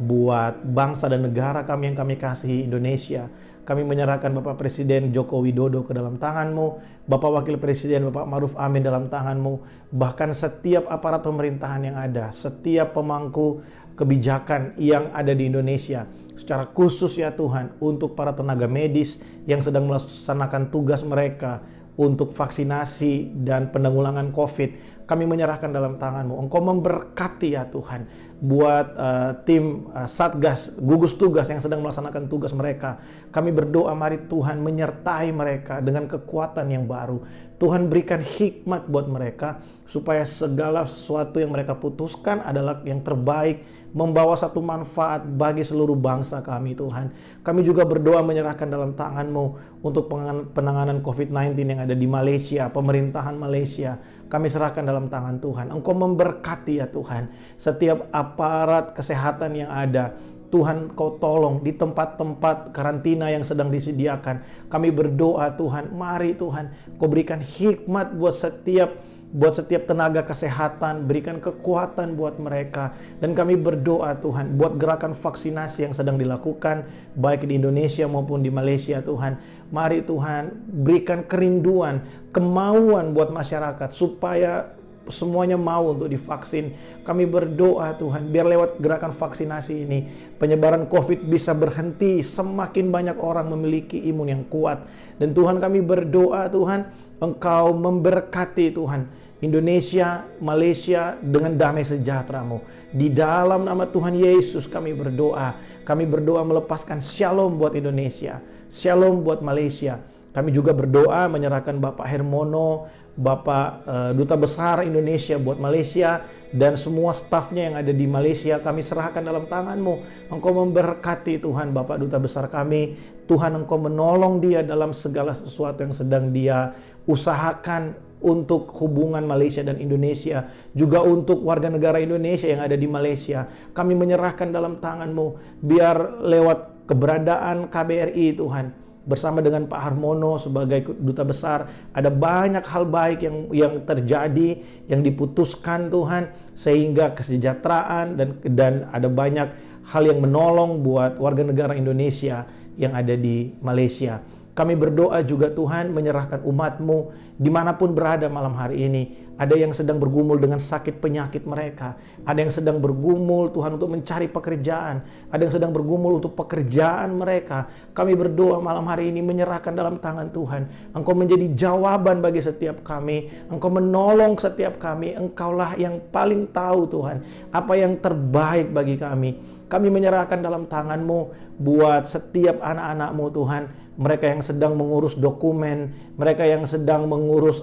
S5: buat bangsa dan negara kami yang kami kasihi, Indonesia. Kami menyerahkan Bapak Presiden Joko Widodo ke dalam tangan-Mu, Bapak Wakil Presiden Bapak Ma'ruf Amin dalam tangan-Mu, bahkan setiap aparat pemerintahan yang ada, setiap pemangku kebijakan yang ada di Indonesia. Secara khusus ya Tuhan, untuk para tenaga medis yang sedang melaksanakan tugas mereka untuk vaksinasi dan penanggulangan COVID, kami menyerahkan dalam tangan-Mu. Engkau memberkati ya Tuhan buat tim Satgas, gugus tugas yang sedang melaksanakan tugas mereka. Kami berdoa mari Tuhan menyertai mereka dengan kekuatan yang baru. Tuhan berikan hikmat buat mereka supaya segala sesuatu yang mereka putuskan adalah yang terbaik, membawa satu manfaat bagi seluruh bangsa kami Tuhan. Kami juga berdoa menyerahkan dalam tangan-Mu untuk penanganan COVID-19 yang ada di Malaysia, pemerintahan Malaysia. Kami serahkan dalam tangan Tuhan. Engkau memberkati ya Tuhan setiap aparat kesehatan yang ada. Tuhan, Kau tolong di tempat-tempat karantina yang sedang disediakan. Kami berdoa Tuhan, mari Tuhan Kau berikan hikmat buat setiap tenaga kesehatan, berikan kekuatan buat mereka. Dan kami berdoa Tuhan buat gerakan vaksinasi yang sedang dilakukan baik di Indonesia maupun di Malaysia Tuhan. Mari Tuhan berikan kerinduan, kemauan buat masyarakat supaya semuanya mau untuk divaksin. Kami berdoa Tuhan, biar lewat gerakan vaksinasi ini penyebaran COVID bisa berhenti, semakin banyak orang memiliki imun yang kuat. Dan Tuhan kami berdoa Tuhan, Engkau memberkati Tuhan Indonesia, Malaysia dengan damai sejahtera-Mu. Di dalam nama Tuhan Yesus kami berdoa. Kami berdoa melepaskan shalom buat Indonesia, shalom buat Malaysia. Kami juga berdoa menyerahkan Bapak Hermono, Bapak Duta Besar Indonesia buat Malaysia, dan semua stafnya yang ada di Malaysia kami serahkan dalam tangan-Mu. Engkau memberkati Tuhan Bapak Duta Besar kami. Tuhan, Engkau menolong dia dalam segala sesuatu yang sedang dia usahakan untuk hubungan Malaysia dan Indonesia, juga untuk warga negara Indonesia yang ada di Malaysia. Kami menyerahkan dalam tangan-Mu, biar lewat keberadaan KBRI Tuhan, bersama dengan Pak Harmono sebagai duta besar, ada banyak hal baik yang terjadi, yang diputuskan Tuhan, sehingga kesejahteraan dan ada banyak hal yang menolong buat warga negara Indonesia yang ada di Malaysia. Kami berdoa juga Tuhan, menyerahkan umat-Mu dimanapun berada malam hari ini. Ada yang sedang bergumul dengan sakit penyakit mereka. Ada yang sedang bergumul Tuhan untuk mencari pekerjaan. Ada yang sedang bergumul untuk pekerjaan mereka. Kami berdoa malam hari ini menyerahkan dalam tangan Tuhan. Engkau menjadi jawaban bagi setiap kami. Engkau menolong setiap kami. Engkaulah yang paling tahu Tuhan apa yang terbaik bagi kami. Kami menyerahkan dalam tangan-Mu buat setiap anak-anak-Mu Tuhan. Mereka yang sedang mengurus dokumen, mereka yang sedang mengurus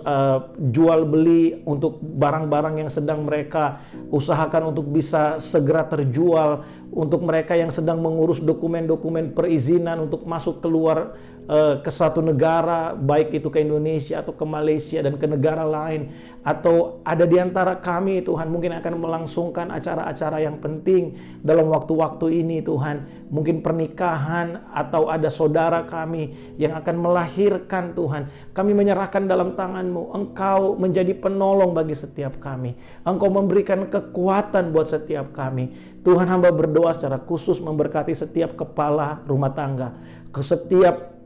S5: jual beli untuk barang-barang yang sedang mereka usahakan untuk bisa segera terjual, untuk mereka yang sedang mengurus dokumen-dokumen perizinan untuk masuk keluar ke suatu negara, baik itu ke Indonesia atau ke Malaysia dan ke negara lain, atau ada di antara kami Tuhan mungkin akan melangsungkan acara-acara yang penting dalam waktu-waktu ini Tuhan, mungkin pernikahan atau ada saudara kami yang akan melahirkan Tuhan. Kami menyerahkan dalam tangan-Mu. Engkau menjadi penolong bagi setiap kami. Engkau memberikan kekuatan buat setiap kami. Tuhan, hamba berdoa secara khusus memberkati setiap kepala rumah tangga, ke setiap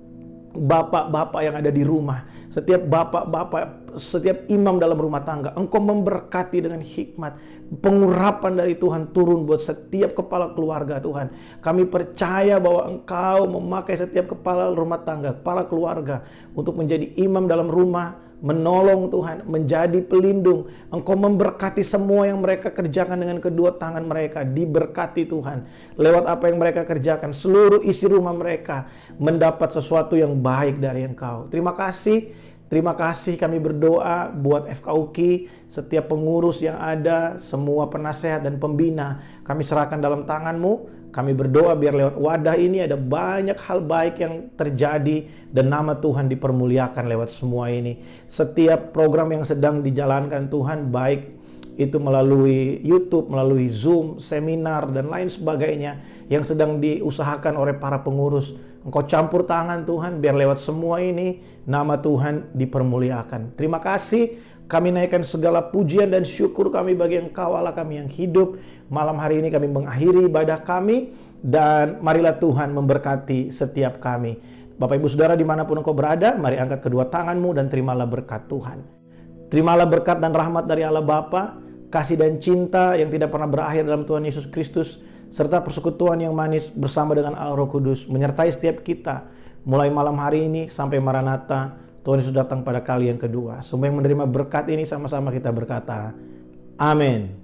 S5: bapak-bapak yang ada di rumah, setiap bapak-bapak, setiap imam dalam rumah tangga. Engkau memberkati dengan hikmat, pengurapan dari Tuhan turun buat setiap kepala keluarga Tuhan. Kami percaya bahwa Engkau memakai setiap kepala rumah tangga, kepala keluarga untuk menjadi imam dalam rumah, menolong Tuhan, menjadi pelindung. Engkau memberkati semua yang mereka kerjakan dengan kedua tangan mereka. Diberkati Tuhan. Lewat apa yang mereka kerjakan, seluruh isi rumah mereka mendapat sesuatu yang baik dari Engkau. Terima kasih kami berdoa buat FKUKI, setiap pengurus yang ada, semua penasehat dan pembina. Kami serahkan dalam tangan-Mu. Kami berdoa biar lewat wadah ini ada banyak hal baik yang terjadi dan nama Tuhan dipermuliakan lewat semua ini. Setiap program yang sedang dijalankan Tuhan, baik itu melalui YouTube, melalui Zoom, seminar dan lain sebagainya yang sedang diusahakan oleh para pengurus, Engkau campur tangan Tuhan biar lewat semua ini nama Tuhan dipermuliakan. Terima kasih. Kami naikkan segala pujian dan syukur kami bagi Engkau Allah kami yang hidup. Malam hari ini kami mengakhiri ibadah kami, dan marilah Tuhan memberkati setiap kami. Bapak Ibu Saudara dimanapun Engkau berada, mari angkat kedua tanganmu dan terimalah berkat Tuhan. Terimalah berkat dan rahmat dari Allah Bapa, kasih dan cinta yang tidak pernah berakhir dalam Tuhan Yesus Kristus, serta persekutuan yang manis bersama dengan Allah Roh Kudus menyertai setiap kita mulai malam hari ini sampai Maranatha. Tuhan Yesus datang pada kali yang kedua. Semua yang menerima berkat ini sama-sama kita berkata, amin.